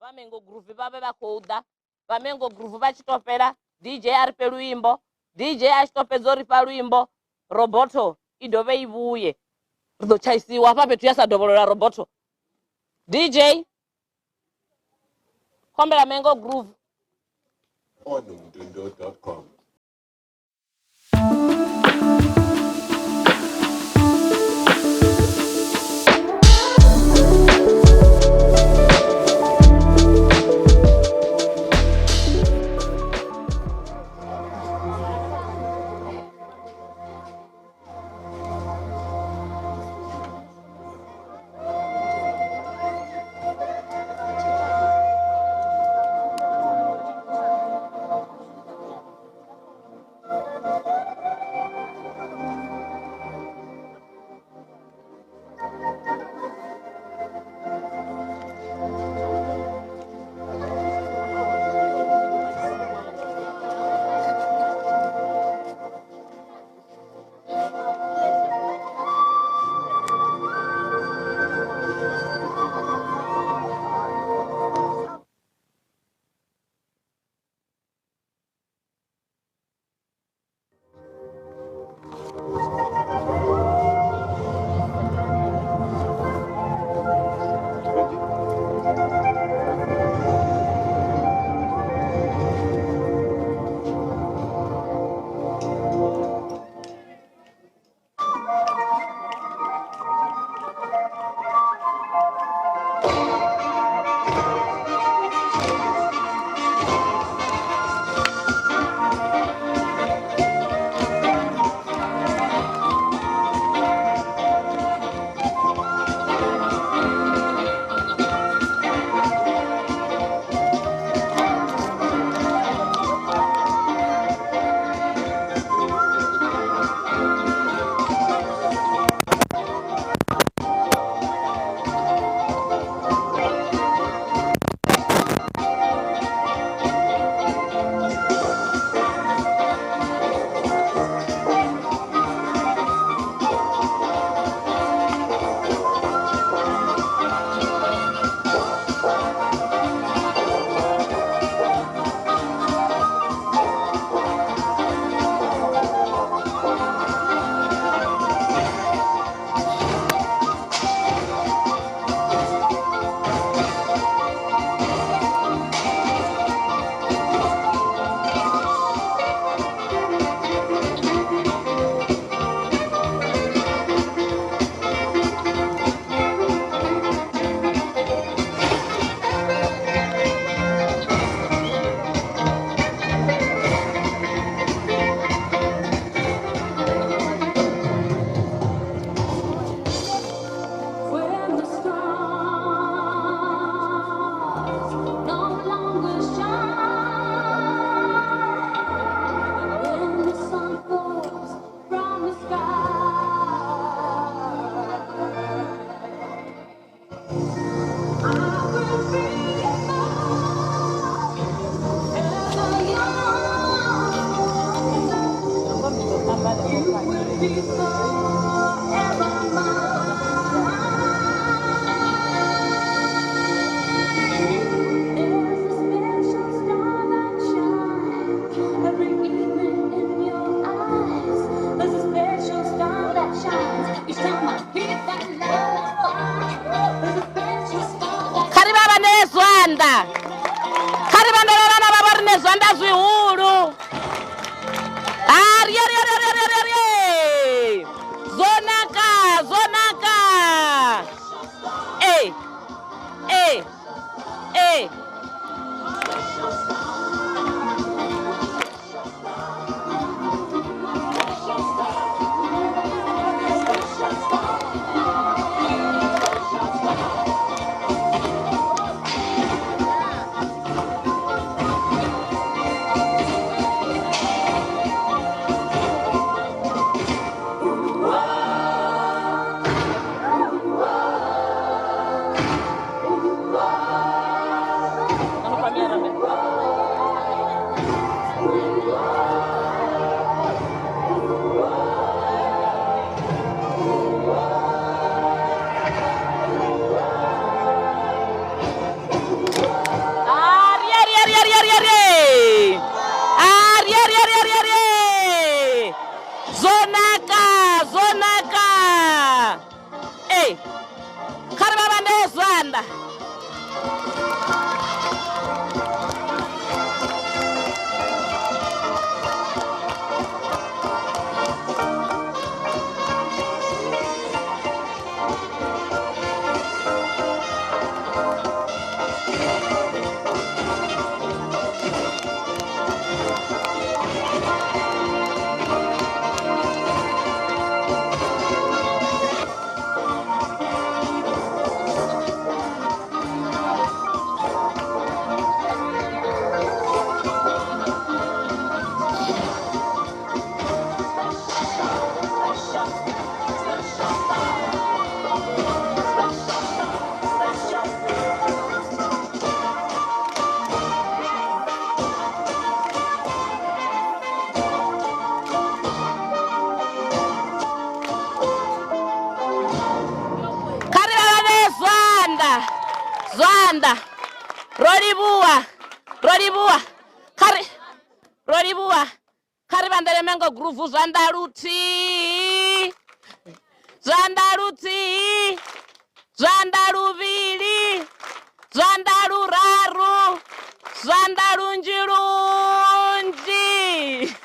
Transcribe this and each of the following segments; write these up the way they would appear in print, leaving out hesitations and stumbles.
Vamengo Groove vave vakouda. Vamengo Groove vachitopera. DJ ari peluimbo. DJ achitopedzori paluimbo. Roboto idove ivuye. Rizochaisiwa papetu yasadovolola Roboto. DJ kombela Mengo Groove on mdundo.com. Kari babande Zwanda. Zwanda, Roribua, Kari bandere mengo groove Zwandaruti, Zwandaruvili, Zwandaruraru, Zwandarunjirunji,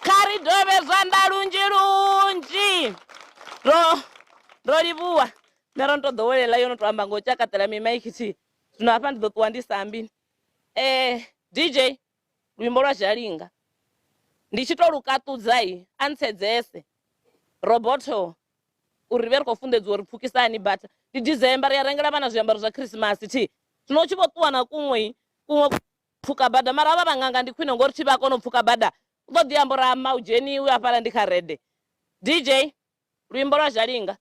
Kari dobe Zwandarunjirunji, Roribua. Naronto dowele la yono tuamba ngocha katela mimaikiti. Tunapa ndo tuandisa ambini. DJ Lwimbo lwa Zhalinga. Ndichitoluka zai ansedzese. Roboto uriver kofunde dzori pukisani bata. Di December yarengera bana zviambaro zva Christmas ti. Tinochipotuwana kumwe pfuka bada mara baba nganga ndikwino ngori chivako no pfuka bada. Udodiambora maujeni uya pala ndikarede. DJ Lwimbo lwa Zhalinga.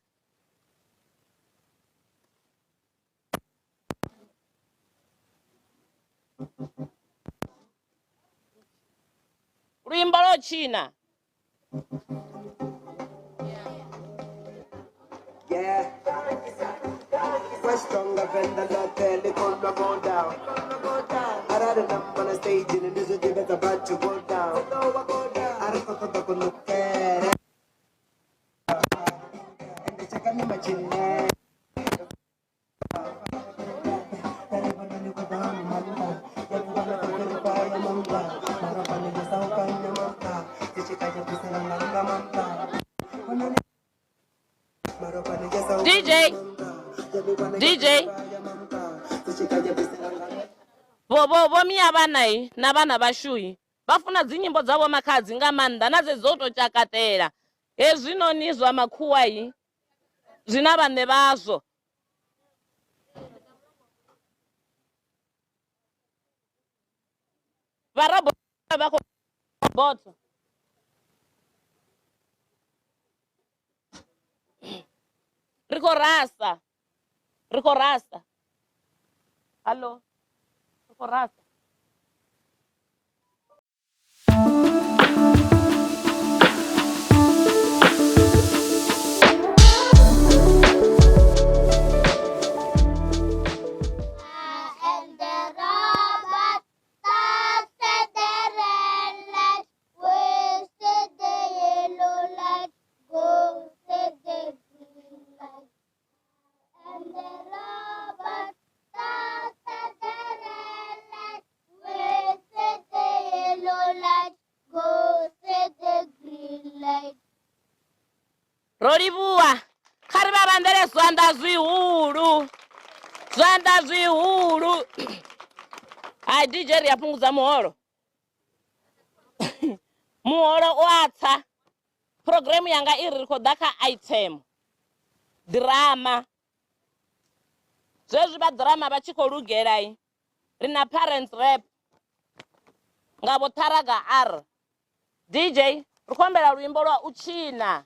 Lwimbo China. Yeah. We're stronger than the hotel, it gonna go down. I had a number on the stage and the music is about to go down. I don't know what look at it. And they check on me machine. DJ Bobo miya banai na bana bashuyi bafuna dzinyimbo dzavo makadzi nga manda naze zoto chakatera ezvinonizwa makuwai zvina vanne vazvo varabo vako boto Riko rasa. Hello. Riko rasa. Roribua, kari babandere Zwanda zwihulu. Ai DJ yapunguza muholo. Muholo watsa. Programu yanga iri kodaka item. Drama. Zwezwi ba drama bachikolugera rina parents rap. Ngabo Taraga R. DJ, rukombela lwimbo lwa Uchina.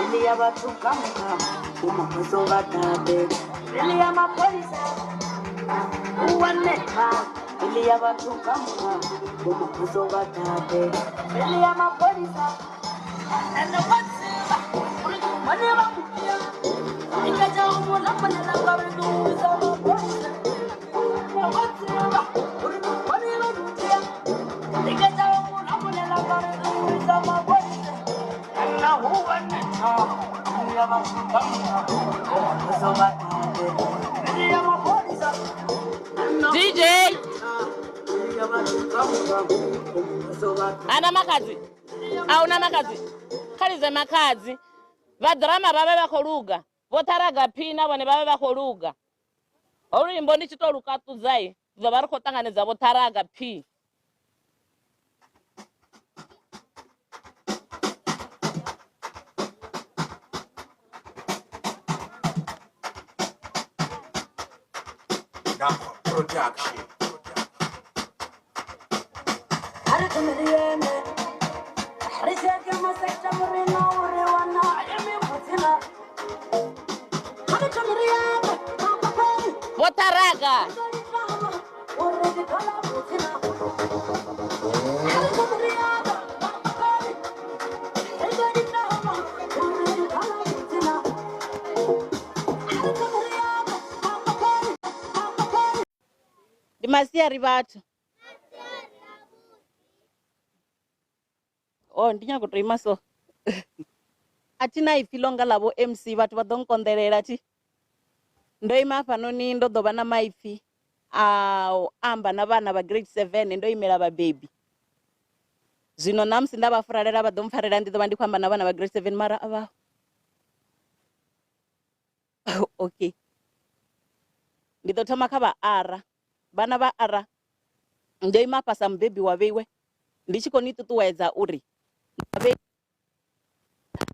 ili ya watu kama umakoso watabe, ili ya mapolisa uwaneka, ili ya watu kama umakoso watabe, ili ya mapolisa and the what's money about you got your own up and I'm gonna do is all what's money about you got your own up and I'm gonna do is all what's and now who and you have a so bad really am a police DJ ana makazi auna makazi khalize makazi vadrama vave vakholuga votaraga phina vone vave vakholuga oluyimbo ndi chitoluka tudzai dzova ri kho tanganedza votaraga phi Production. votaraga ndimasiari vathu ndinya kutoima so atina ifi longa lavo MC vathu va ḓo nkonḓelela ti ndo ima hafhanoni ndo ḓo vha na maipfi a amba na vhana vha grade 7 ndo imela vhabebi zwino na musi nda vha furalela vha ḓo mpfarela ndi ḓo vha ndi khou amba na vhana vha grade 7 mara ava okay ndi ḓo thoma kha vha ara vhana vha ara ndo ima fhasa mubebi wa vheiwe ndi tshi khou ni ṱuṱuwedza uri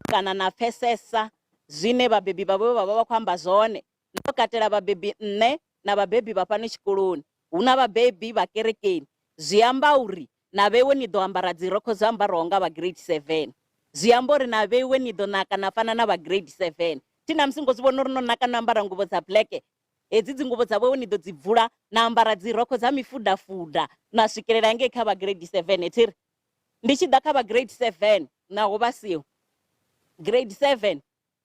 kana na pfesesa zwine vhabebi vhavho vha vha khou amba zwone ndo katela vhabebi nne na vhabebi vha fhano tshikoloni hu na vhabebi vha kerekeni zwi amba uri na vhewe ni ḓo ambara dzi rokho dzo ambaraho nga vha grade 7 zwi amba uri na vhewe ni ḓo naka na fana na vha grade 7 tina musi ngo zwi vhona uri no naka na ambara nguvho dza black hedzi dzi nguvho dza vhewe ni ḓo dzi bvula na ambara dzi rokho dza mifudafuda na swikelela ngei kha vha grade 7 thiri ndi tshi ḓa kha vha grade 7 naho vha siho grade 7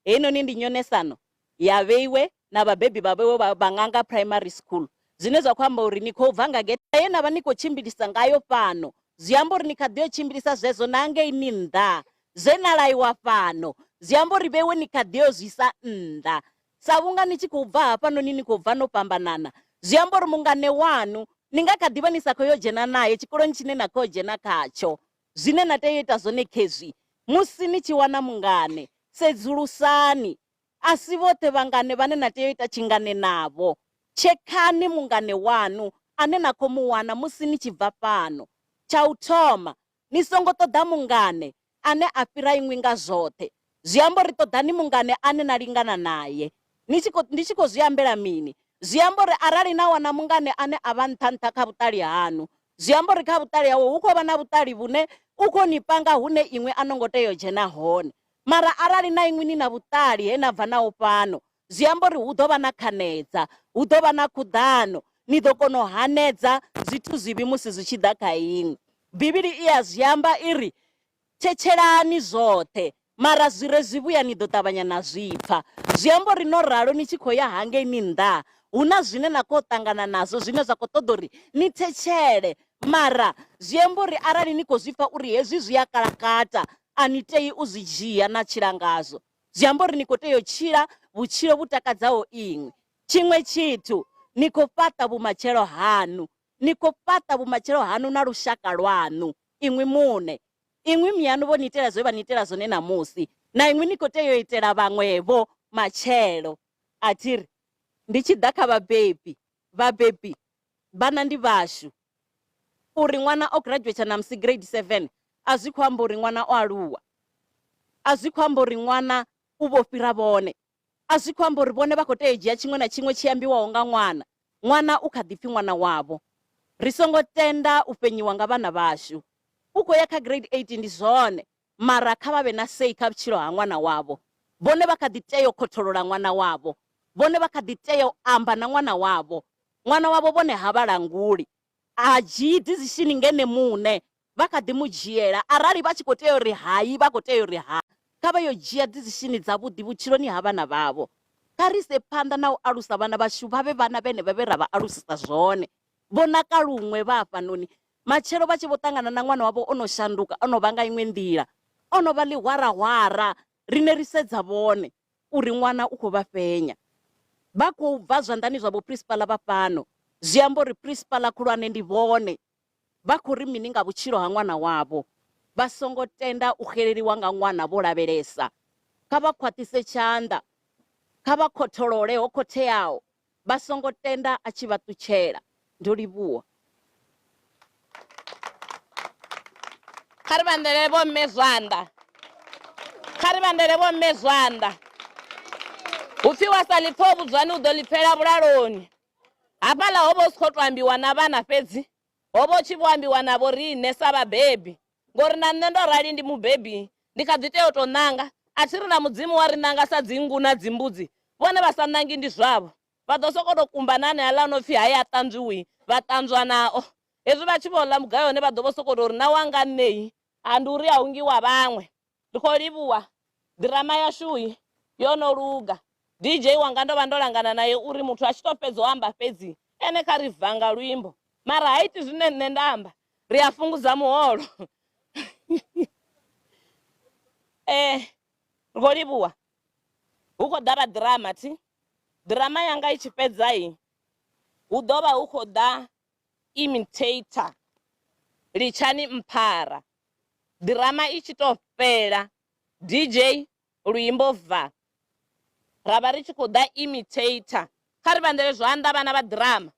heinoni ndi nyonesano ya vheiwe na vhabebi vha vhewe vha ṅanga primary school zwine zwa khou amba uri ni khou bva nga geta ye na vha ni khou tshimbilisa ngayo fhano zwi amba uri ni kha ḓi yo tshimbilisa zwezwo na ngei ni nnḓa zwe na laiwa fhano zwi amba uri vhewe ni kha ḓi yo zwisa nnḓa sa vhunga ni tshi khou bva hafhanoni ni khou bva no fhambanana zwi amba uri mungane wanu ni nga kha ḓi vha ni sa khou yo dzhena naye tshikoloni tshine na khou dzhena khatsho zwine na tea u ita zwone khezwi musi ni tshi wana mungane sedzulusani a si vhoṱhe vhangane vhane na tea u ita tshingane navho tshekani mungane wanu ane na khou mu wana musi ni tshi bva fhano tsha u thoma ni songo ṱoḓa mungane ane a fhira iṅwi nga zwoṱhe zwi amba uri ṱoḓani mungane ane na lingana naye ndi tshi khou zwi ambela mini zwi amba uri arali na wana mungane ane a vha nṱha nṱha kha vhuṱali hanu zwi amba uri kha vhuṱali hawe hu khou vha na vhuṱali vhune u khou ni panga hune iṅwe a no ngo tea u dzhena hone mara arali na iṅwi ni na vhuṱali he na bva naho fhano zwi amba uri hu ḓo vha na khanedza hu ḓo vha na khuḓano ni ḓo kona u hanedza zwithu zwivhi musi zwi tshi ḓa kha iṅwe bivhili i ya zwi amba iri thetshelani zwoṱhe mara zwi re zwivhuya ni ḓo ṱavhanya na zwipfa zwi amba uri no ralo ni tshi khou ya hangei ni nnḓa hu na zwine na khou ṱangana nazwo zwine zwa khou ṱoḓa uri ni thetshele mara zwi amba uri arali ni khou zwi pfa uri hezwi zwi a kalakata a ni tei u zwi dzhia na tshila ngazwo zwi amba uri ni khou tea u tshila vhutshilo vhu takadzaho iṅwe tshiṅwe tshithu ni khou fhaṱa vhumatshelo hanu ni khou fhaṱa vhumatshelo hanu na lushaka lwanu iṅwi muṋe iṅwi miyanu vho ni itela zwe vha ni itela zwone namusi na iṅwi ni khou tea u itela vhaṅwevho matshelo athiri ndi tshi ḓa kha vhabebi vhana ndi vhashu uri ṅwana o graduate na musi grade 7 a zwi khou amba uri ṅwana o aluwa a zwi khou amba uri ṅwana u vho fhira vhone a zwi khou amba uri vhone vha khou tea u dzhia tshiṅwe na tshiṅwe tshi ambiwaho nga ṅwana u kha ḓi pfhi ṅwana wavho ri songo tenda u fhenyiwa nga vhana vhashu u khou ya kha grade 8 ndi zwone mara kha vha vhe na sei kha vhutshilo ha ṅwana wavho vone vha kha ḓi tea u khotholola ṅwana wavho, vone vha kha ḓi tea u amba na ṅwana wavho. Ṅwana wavho vhone ha vhalanguli, a dzhii decision ngene muṋe, vha kha ḓi mu dzhiela. Arali vha tshi khou tea uri hai, vha khou tea uri ha, kha vha yo dzhia decision dzavhuḓi vhutshiloni ha vhana vhavho. Kha ri ise phanḓa na u alusa vhana vhashu, vha vhe vhana vhane vha vhe ra vha alusisa zwone. Vho naka luṅwe vha hafhanoni, matshelo vha tshi vho ṱangana na ṅwana wavho o no shanduka, o no vha nga iṅwe nḓila, o no vha ḽihwarahwara, rine ri sedza vhone uri ṅwana u khou vha fhenya. Vha khou bva zwanḓani zwa vho principal vha fhano, zwi amba uri principal khulwane ndi vhone. Vha khou ri mini nga vhutshilo ha ṅwana wavho, vha songo tenda u xeleliwa nga ṅwana vho lavhelesa. Kha vha khwaṱhise tshanḓa, kha vha khotholole ho khotheaho, vha songo tenda a tshi vha ṱutshela. Ndo livhuwa. Kha ri vhandele vho mme zwanḓa, kha ri vhandele vho mme zwanḓa. Hupfi wa sa ḽi pfha vhudzwani u ḓo ḽi pfhela vhulaloni. Hafhaḽa ho vha hu si khou tou ambiwa na vhana fhedzi, ho vha hu tshi vho ambiwa na vho riṋe sa vhabebi, ngori na nṋe ndo rali ndi mubebi, ndi kha ḓi tea u tou ṋanga. A thi ri na mudzimu wa ri ṋanga sa dzingu na dzimbudzi, vhone vha sa ṋangi ndi zwavho. Vha ḓo sokou tou kumba na hanea no pfhi hayi a ṱanzwiwi, vha ṱanzwa nao. Hezwi vha tshi vho ḽa mugayo hone vha ḓo vho sokou tou ri na wanga nṋei, a ndi uri a ungiwa vhaṅwe. Ndi khou livhuwa ḓirama yashu yo no luga. DJ wanga ndo vha ndo langana naye uri muthu a tshi tou fhedza u amba fhedzi, ene kha ri bva nga luimbo. Mara ha iti zwine nṋe nda amba, ri a fhungudza muholo. Ri khou livhuwa, hu khou ḓa vha ḓirama thi. Ḓirama yanga i tshi fhedza hu ḓo vha hu khou ḓa imitator, Litshani Mphara. Ḓirama i tshi tou fhela, DJ luimbo bva, ra vha ri tshi khou ḓa imitator. Kha ri vhandele zwanḓa vhana vha ḓirama.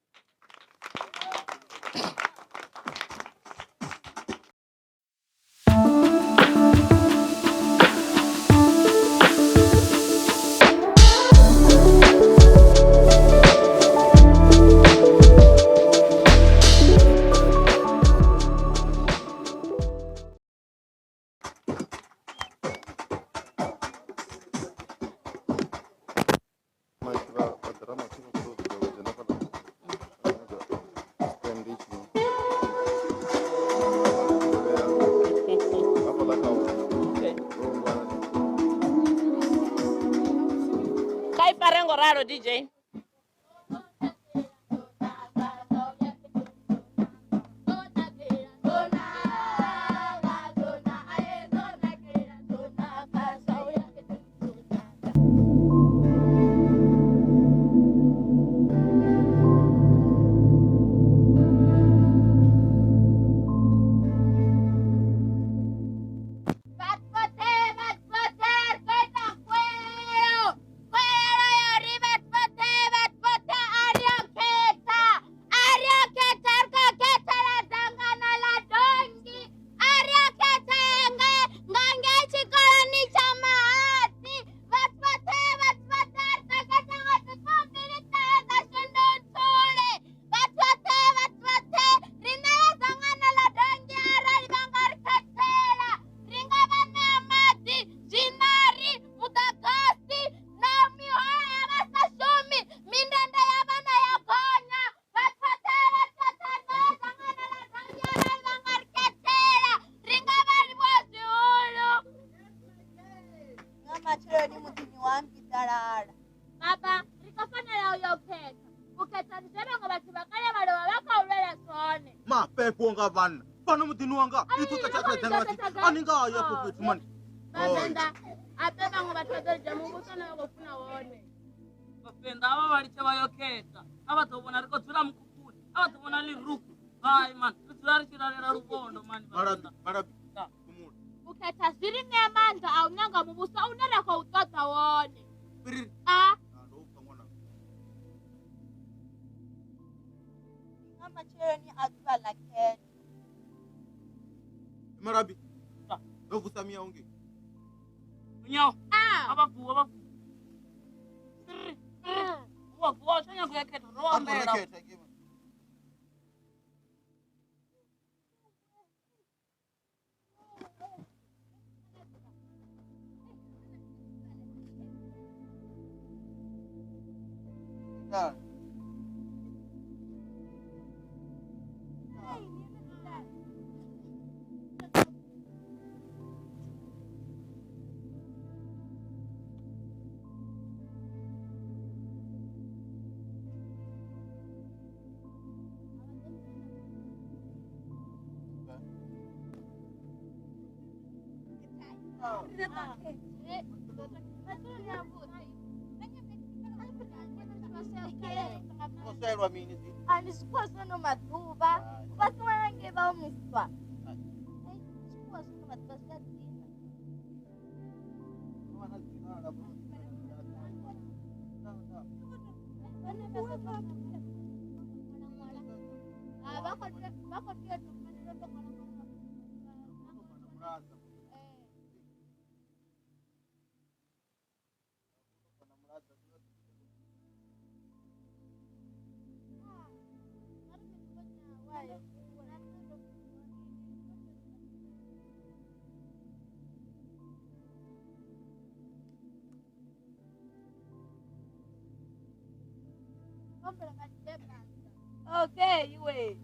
Kai parengo raro DJ. Kuonga vana vana mudini wanga ituka chakadzangati aninga yapo kwetu mani Babenda ape vamwe vhathu vha muvhuso na vho funa wone vafenda ava vali chavayoketa ava ḓo vhona ri khou dzula mukhukhuni ava ḓo vhona liruku hai man ri dzula ri tshi lalela luvondo mani malabi kumula ukhetha zwiri ṋea maanḓa a u ṋanga muvhuso une ra khou ṱoḓa wone piriri ndo upfa ṅwana nga matshiloni a ḓuvha ḽa khetho malabi ndo vusa miya unge unyawo avavuwa wavuwa ushanyago yakhetha roambela Nah. Você lo amini di. Alisikuwa no maduva, watu wanange ba umuswa. Alisikuwa no maduva sadina. Wana zina la bro. Bako dia tumanilo to kana Muraza. Kuna muraza. Okay, iwe.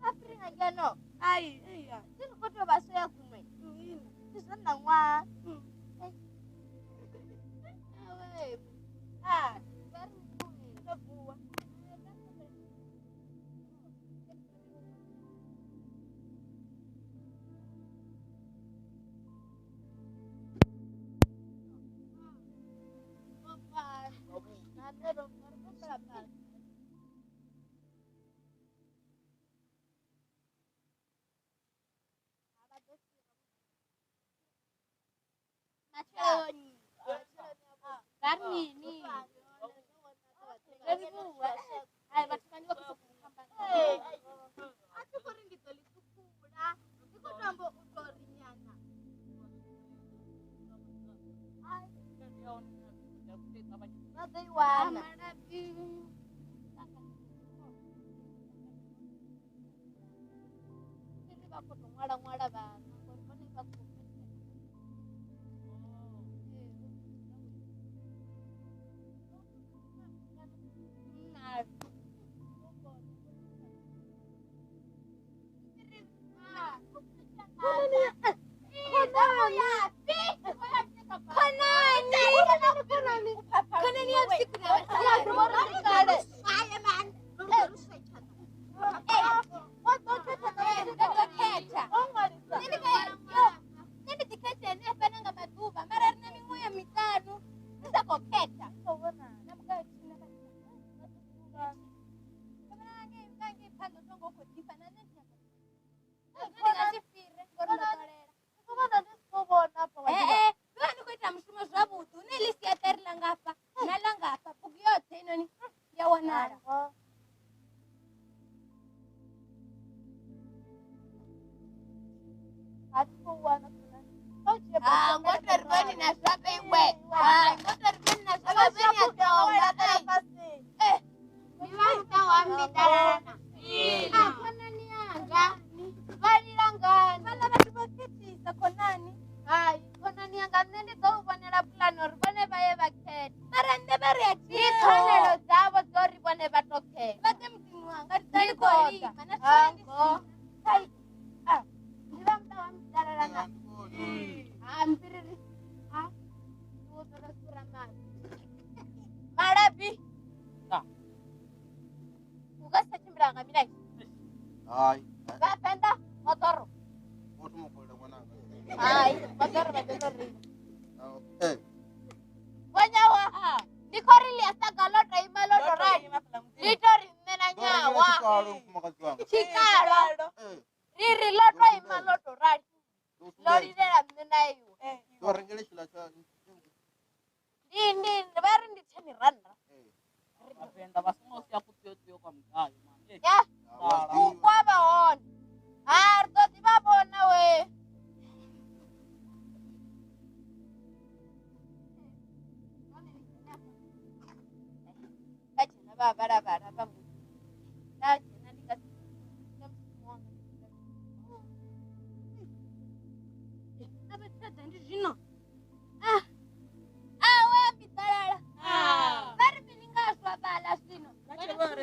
Afrika jano. Ai, iya. Sino koto baso ya kumwe. Sisa nangwa. Awe. Baru kumwe. Tabuwa.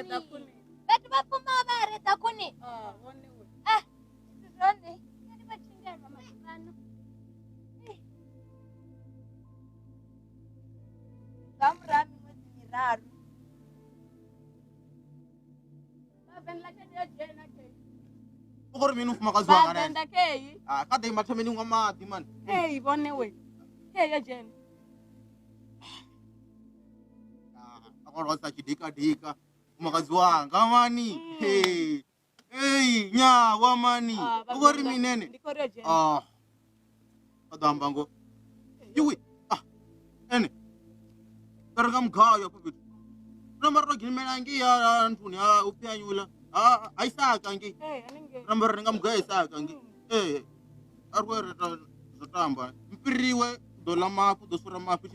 Varedza kuni. Vatu vapfuma varedza kuni. Vone we. Zvone. Ndi vachingerwa mazivano. Gamurami mwedzi miraru. Vavenda kenya jena ke. Ukuri minu makazi wanga. Vavenda kei. Kada imathemeni ngamati man. Hey, vone we. Hey, Jen. Akorwa chidika makazi wanga mani. Hey, nya wa mani. Ukuri minene. Ndikorio Jen. Adambango. Yui. Ene. Karagam gaya pupi. Ramar gimena ngi ya antuni upyanyula. Aisa kangi. Hey, aninge. Ramar ngam gaya sa kangi. Arwere tamba. Mpiriwe dola mapu dosura mapu.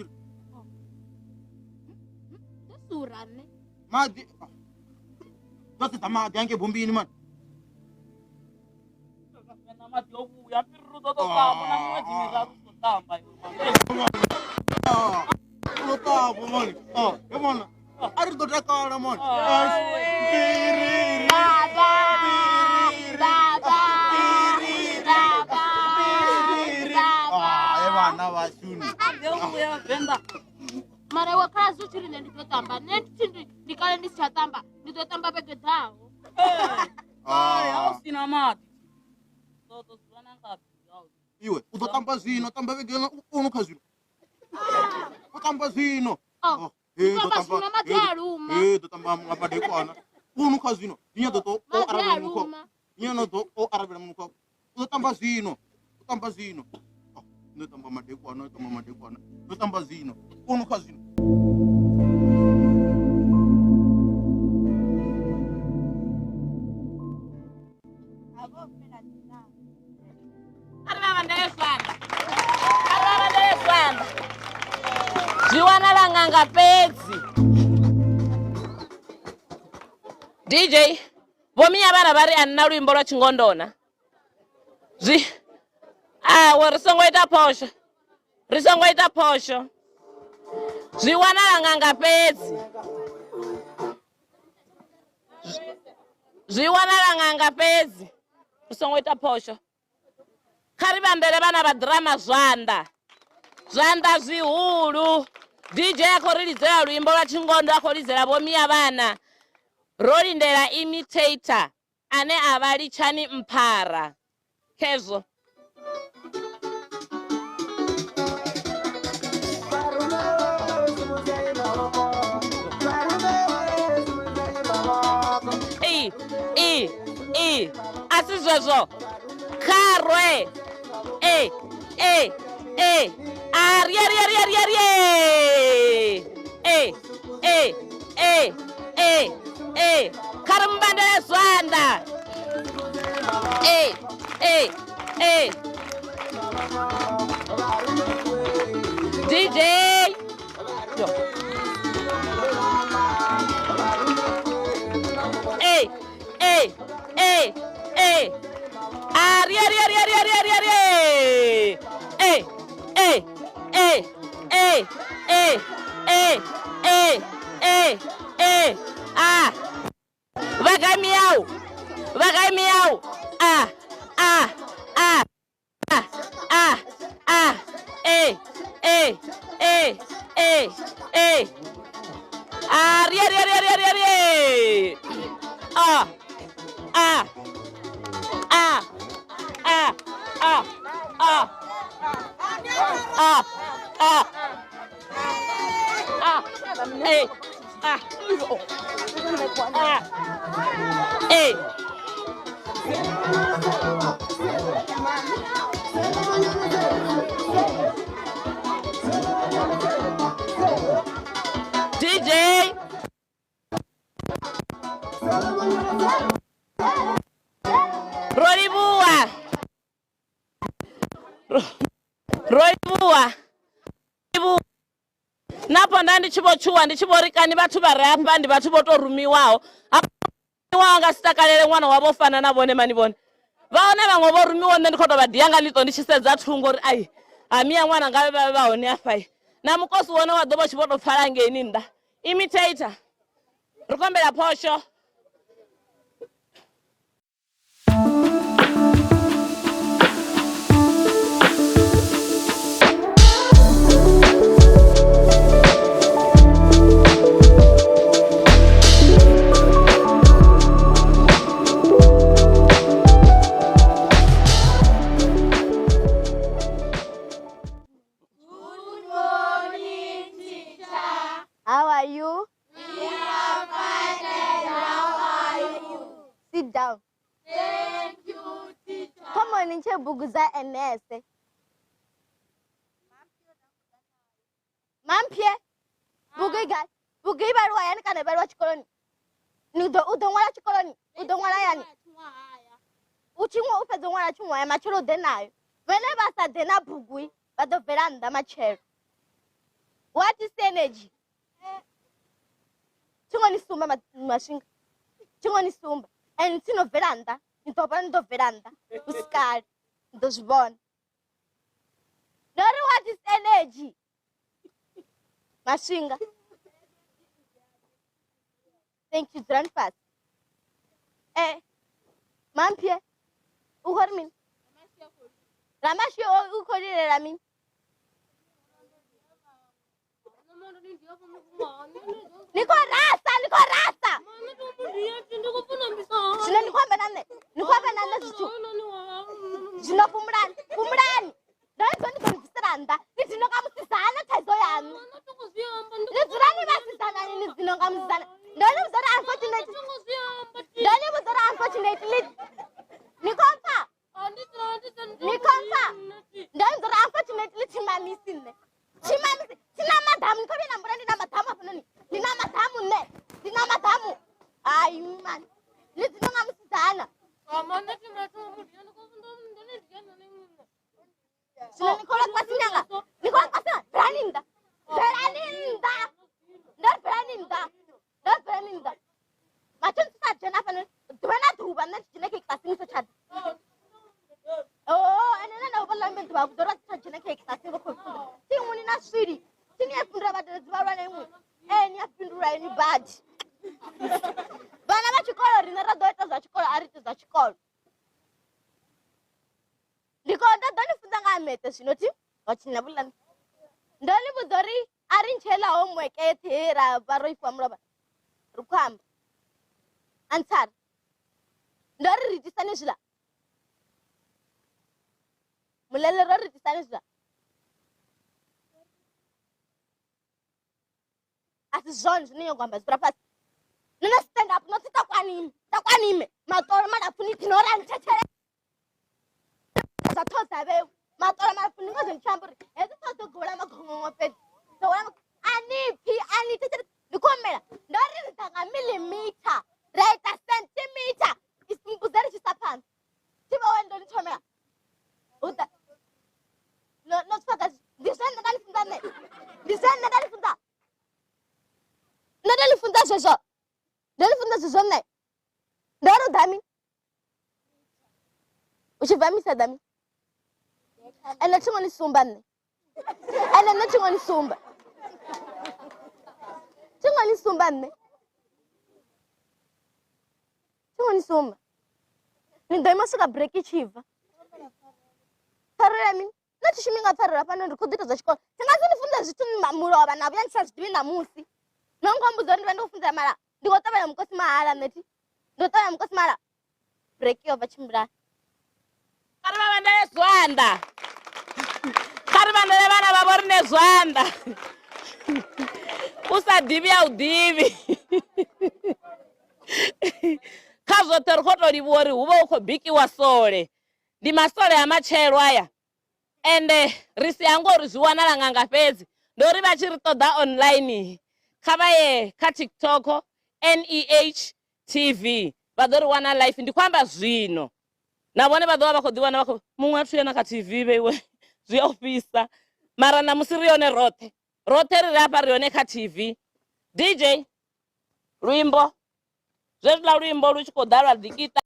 Surane. Madi. Basi tamadi ange bombini man. Mati obuya pirru todo kamo na mwezi miraru kutamba. Lotabo man. Yamona. Ari do dakara man. Evana vashuni. Obuya venda. Mara wakala zuchiri nditotamba. Nenti ndikale ndisichatamba. Nditotamba peke dhao. Au sina mati. Toto swana ngapi? Iwe, utotamba zino, tamba vegena unuka zino. Utamba zino. Tamba madyaluma. Totamba ngapadekwana. Unuka zino. Nya toto o arabela muko. Nya no to o arabela muko. Utotamba zino. Utamba zino. Notamba madekwana, tamba madekwana. Utotamba zino. Unuka zino. Ziwana la nganga pedzi. DJ, vomia vana vari anna luimbo lwa chingondona. Risongoita posho. Risongoita posho. Ziwana la nganga pedzi. Ziwana la nganga pedzi. Risongoita posho. Kariba mbele vana va drama Zwanda. Zwanda zvihulu. DJ akorilizera luimbo lwa chingondo akorilizera vomia vana. Rolindera imitator ane avali chani mpara. Kezo. Asizwezo. Karwe. Ari. Karambandele Zwanda. DJ. Yo. Ari. Vagai miau. DJ Roibua napo ndandichivochuwa ndichivorikani vatu varapa ndi vatu votorumiwawo wanga sitakalele mwana wavo fana navone manivone vaone vamwe vorumiwa nne ndikotovadhiyanga lito ndichisedza thungo ri ai amiya mwana ngave vave vaone afai na mukosi wona wadhovo chivotopfala ngeni nda imitator ri kombela phosho. How are you? We are fine. How are you? Sit down. Thank you, teacher. Come on, nje buguza enese. Mampie. Bugiga. Bugi barua yani kana barua chikoloni. Nudo udongwala chikoloni. Udongwala yani. Uchimwa upe dongwala chumwa ya machelo denayo. Whenever sa dena bugui, bado veranda machelo. What is energy? Chungoni sumba mashinga. Chungoni sumba. And sino veranda. Ndo veranda. Uskar. Dosbon. Nori what is energy? Mashinga. Thank you, run fast. Mampie. Uhormin. Ramashi o ukorire ramin. Niko rasa. Sina nikwambe nane zichu. Sina pumrani. Ndio niko nisiranda. Nitino kamusizana taizo yanu. Nitirani basizana nitino kamusizana. Ndio unfortunately. Nikompa. Ndio unfortunately timamisine. Sina madamu niko bina mbona nina madamu hapo nini? Nina madamu. Ai man. Nitino kamusizana. Sina nikola kwa sinanga. Braninda. Macam tu saja na panen. Tuana tuban na cina ke kasih tu chat. Oh, ane na ubah lambat tuah. Dora saja na ke kasih tu kau. Tiang muni na siri. Sini apa pun rabat dua orang ni. Ni apa pun dua ni bad. Bana macam kau ori nara dua itu zach kau ari itu zach kau. Di kau ada dani pun tak ame tu sini tu. Macam ni bulan. Dani pun dori arin cela om wek era baru ibu amra. Rukam. Ansar. Dari rijistan isla. Mulai dari rijistan isla. As zones ni yang gambar berapa? Nana stand up, nanti tak anime. Mator mana pun itu orang caca. Satu sahaja. Mator mana pun itu orang campur. Itu satu gula mak ngomong apa? So orang ani caca. Dukomela. Dari tangga milimeter. Right, a centimeter. It's very just a pan. Tiba wendo ni chomela. Uta. No fakas. Design na dali funda ne. Na dali funda soso. Dali funda soso ne. Daro dami. Uchi vami sa dami. Ela chingoni sumba ne. Ela na chingoni sumba. Chingoni sumba ne. Chingoni sumba. Nindai masuka break chiva. Tarami. Nathi shiminga tarara pana ndikudita za xikolo. Tingasini funda zwitu mamuloba na vyanisa zwidivi namusi. Nonkombuzo ndi ndofunda mara. Ndikotavela mukosi mahala neti. Ndotavela mukosi mahala. Break over chimbra. Kari vavandele zwanda. Kari vandele vana vavorine zwanda. Usadivi audivi. Kazo terkoto livori uva uko biki wa sole. Ndi masole ya machelo aya. Ende risi yangu rizuwana la nganga fezi. Ndori vachiri toda online. Kavaye ka TikTok NEH TV. Vadori wana life ndi kwamba zwino. Navone vadova vakodiwana vako mumwe atuyena ka TV bewe. Zwi ofisa. Mara na musirione rote. Rote riri apa rione ka TV. DJ Ruimbo. Zvetla Ruimbo ruchikodara dikita.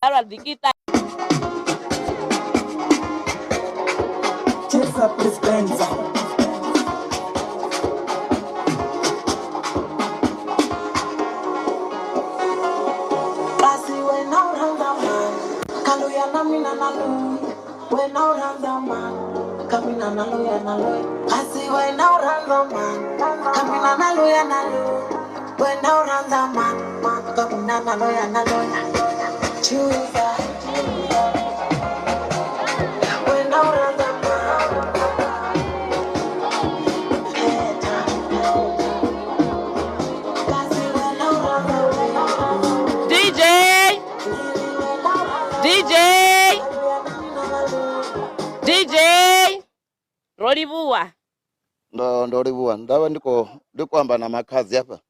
Chesa Prispenza. ya namina nalu. When I run the man, coming on nalu ya nalu. I see when I run the man, coming on nalu ya nalu. When I run the man, coming on nalu ya nalu. Choose that. When I run the DJ Rolivuwa ndo livuwa ndava ndikoamba na makazi hapa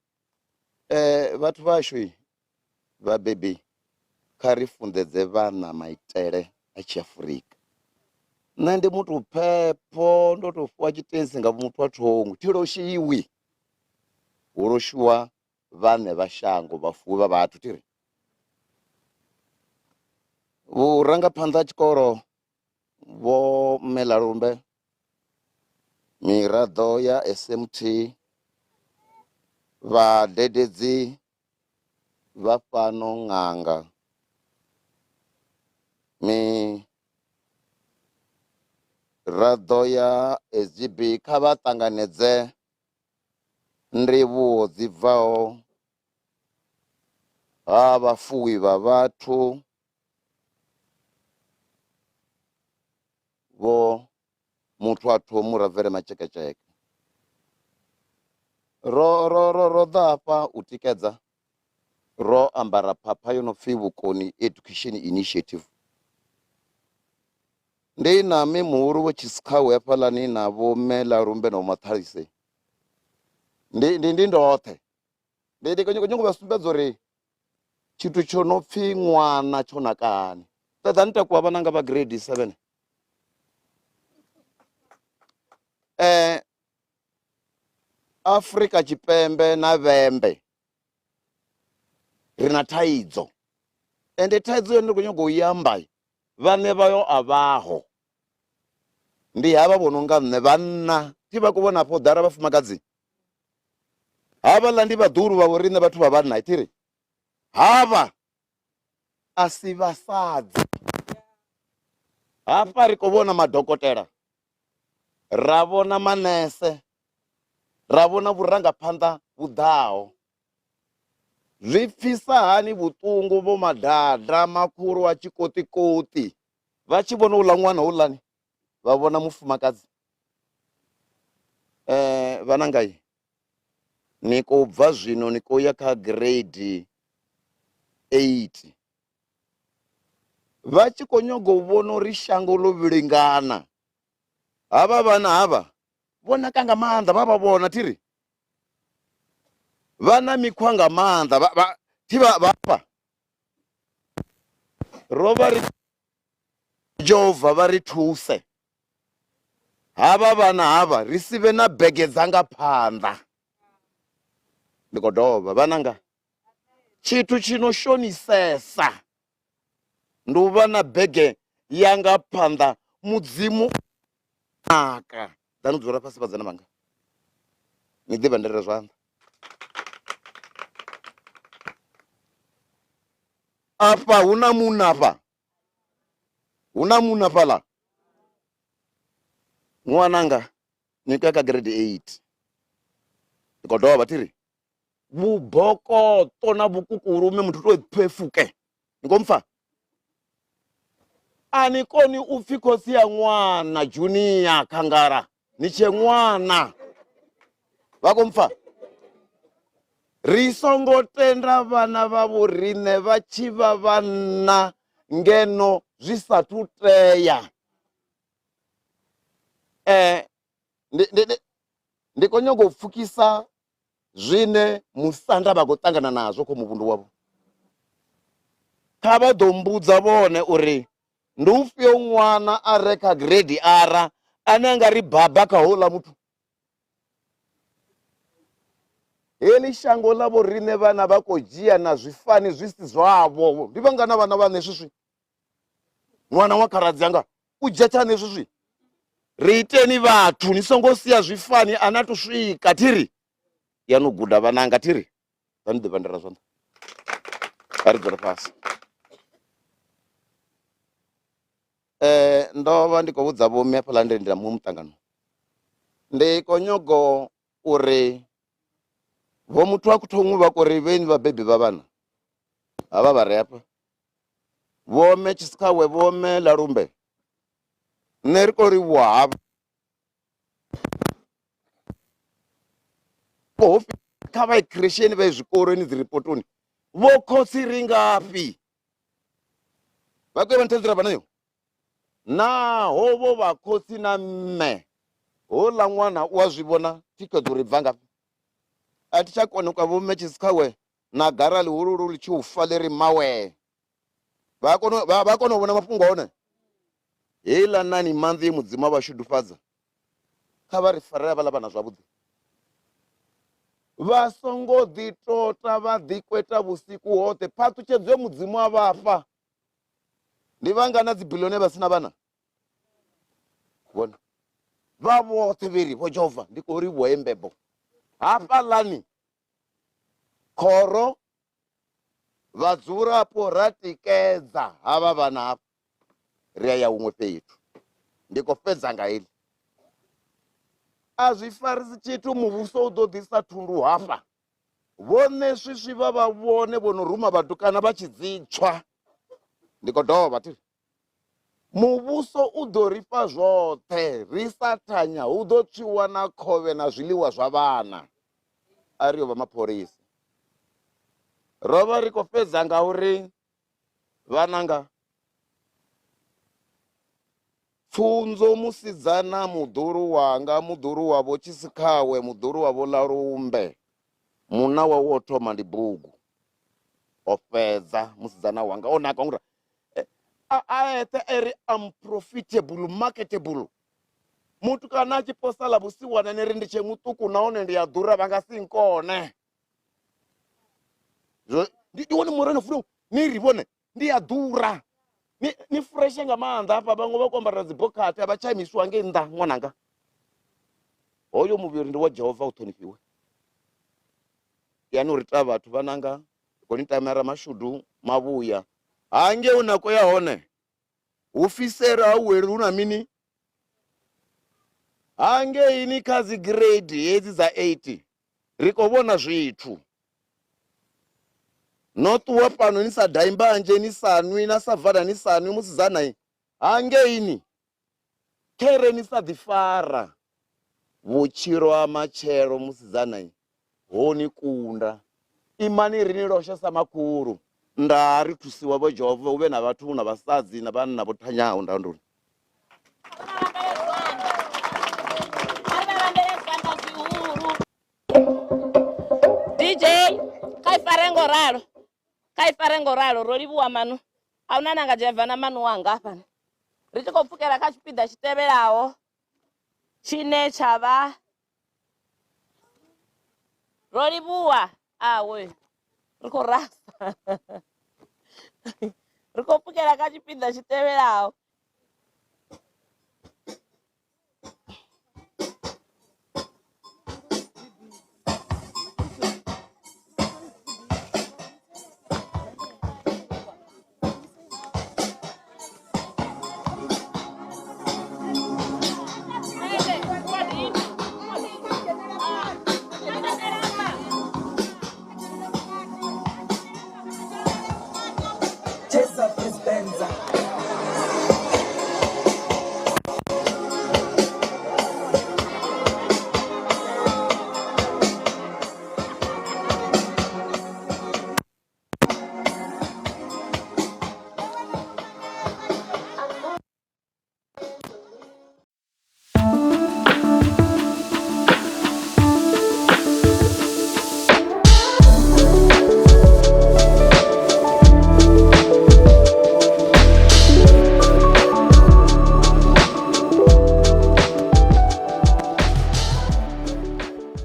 vhathu vashu vabebi kha ri funḓedze vhana maitele a Tshiafrika. Nṋe ndi muthu phepho ndo to fhiwa tshitenzi nga muthu wa thongo thi loshiwi hu loshiwa vhane vha shango vhafuwi vha vhathu tiri vhurangaphanḓa tshikolo Vho Melalumbe, miraḓo ya SMT, vhadededzi vha fhano ṅanga, miraḓo ya SGB kha vha ṱanganedze ndivhuwo dzi bvaho ha vhafuwi vha vhathu Vho muthu a thomu Ravele Matsheketsheke. Ro ḓa hafha u tikedza ro ambara phapha yo no pfhi Vhukoni Education Initiative. Ndi na muhulu wa Tshisikhawe hafhaḽani na Vho Melalumbe na Vho Mathalise. Ndi ndoṱhe ndi khou nyanga u vha sumbedza uri tshithu tsho no pfhi ṅwana tsho nakani. Ṱoḓani takuwa vhananga vha grade 7. Afrika Tshipembe na Vhembe ri na thaidzo ende thaidzo yo ndi khou nyaga u i amba vhane vhayo a vhaho ndi havha vho no nga nṋe vhanna thi vha khou vhona afho ḓala vhafumakadzi havhaḽa ndi vhaḓuru vha vho riṋe vhathu vha vhanna thiri havha a si vhasadzi hafha ri khou vhona madokotela ra vhona manese ra vhona vhurangaphanḓa vhuḓaho zwi pfisa hani vhuṱungu vho madada makhulu wa tshikotikoti vha tshi vhona uḽa ṅwana uḽani vha vhona mufumakadzi vhanangai ni khou bva zwino ni khou ya kha grade 8 vha tshi khou nyaga u vhona uri shango ḽo vhilingana havha vhana havha vhona ka nga maanḓa vha vhona thiri vha na mikhwa nga maanḓa thi vhafha ro vha ri Jehova vha ri thuse havha vhana havha ri si vhe na bege dza nga phanḓa ndi khou dovha vhananga tshithu tshi no shonisesa ndi u vha na bege ya nga phanḓa mudzimu naka ḓani dzula fhasi vhadzana vhanga ni ḓi vhendelele zwanḓa afha hu na munna fhaḽa ṅwananga ni khou ya kha grade 8 ndi khou dovha thiri vhubokoto na vhukukulume muthu to phefuke ni khou mpfa a ni koni u pfhi khosi ya ṅwana junior khangara ni tshe ṅwana vha khou mpfa ri songo tenda vhana vha vho riṋe vha tshi vha vhanna ngeno zwi sathu tea ndi khou nyaga u pfukisa zwine musanda vha khou ṱangana nazwo kha muvhundu wavho kha vha ḓo mbudza vhone uri ndi ufhio ṅwana a re kha grade R ane a nga ri baba kha houḽa muthu heḽi shango ḽa vho riṋe vhana vha khou dzhia na zwifani zwi si zwavho ndi vhangana vhana vha ṋe swiswi ṅwana wa kharadzi anga u dzhia tsha ṋe swiswi ri iteni vhathu ni songo sia zwifani ana to swika thiri ya no guda vhananga thiri vha ni ḓi vhandela zwanḓa a ri dzula fhasi ndo vha ndi khou vhudza vhomi hafhaḽa ndendela muṅwe muṱangano ndi khou nyago uri vho muthu a khou thongu vha kori vheni vhabebi vha vhana havha vha re hafha vhome Tshisikhawe vhome Lalumbe nṋe ri khou livhuwa havha kha vha creation vha zwikoloni dzi ripotoni vho khotsi ri ngafhi vha khou vha nthedzela banayo naho vho vha khotsi na mme hola ṅwana u a zwi vhona thikhedzo uri bva ngafhi a thi tsha kona kwa vho mme Tshisikhawe na gara ḽihululu ḽi tshi u fa ḽi ri mawe vha kona u vhona mafhungo one heiḽa nani manzi mudzimu a vha shudufhadza kha vha ri farele havhaḽa vhana zwavhuḓi vha songo ḓi tota vha ḓi kweta vhusiku hoṱhe phaṱhutshedzo mudzimu a vhafha ndi vhanga na dzibiḽioni vha sina vhana vhona vha vhoṱhe vheri vho Jehova ndi khou ri vhoe mbebo hafhaḽani khoro vhadzulapo ra tikedza havha vhana hafha ri a ya huṅwe fhethu ndi khou fhedza nga heḽi a zwi farisi tshithu muvhuso u ḓo ḓisa thundu hafha vhone swiswi vha vha vhone vho no ruma vhatukana vha tshi dzi tswa ndi khou dovha thi muvhuso u ḓo ri fha zwoṱhe ri sa thanya hu ḓo tswiwa na khovhe na zwiḽiwa zwa vhana a ri yo vha mapholisa ro vha ri khou fhedza nga uri vhananga pfunzo musidzana muḓuru wanga muḓuru wavho Tshisikhawe muḓuru wavho Lalumbe muna wawe wo thoma ndi bugu o fhedza musidzana wanga o naka ngura a eṱhe eri unprofitable marketable muthu kana a tshi posa ḽa vhusiwana ni ri ndi tshe muṱuku nahone ndi ya ḓura vha nga si nkone ndi wone mureno fulo ni ri vhone ndi ya ḓura ni freshe nga maanḓa hafha vhaṅwe vha khou ambara dzibokhathi a vha tsha imisiwa ngei nnḓa ṅwananga hoyo muvhili ndi wa Jehova u ṱhonifhiwe yani uri ta vhathu vhananga khou ni tamera mashudu mavhuya hange u nako ya hone hu fisera ha weli hu na mini hange ini kha dzi grade hedzi dza 8 ri khou vhona zwithu no ṱuwa fhano ni sa dai mbanje ni sa nwi na sa vala ni sa nwi musidzana hange ini khere ni sa ḓifara vhutshilo ha matshelo musidzana ho ni kunda imani ri ni losha sa makhulu nda ri thusiwa vho Jehova uvhe na vhathu na vhasadzi na vhanna vho thanyaho ndanduni DJ kai farengo ralo ro livhuwa manu ahuna nanga jeva na manu wanga hafha ri tshi khou pfukela kha tshipiḓa tshi tevhelaho tshine tsha vha ro livhuwa awe ri khou rasa ri khou pfukela kha tshipiḓa tshi tevhelaho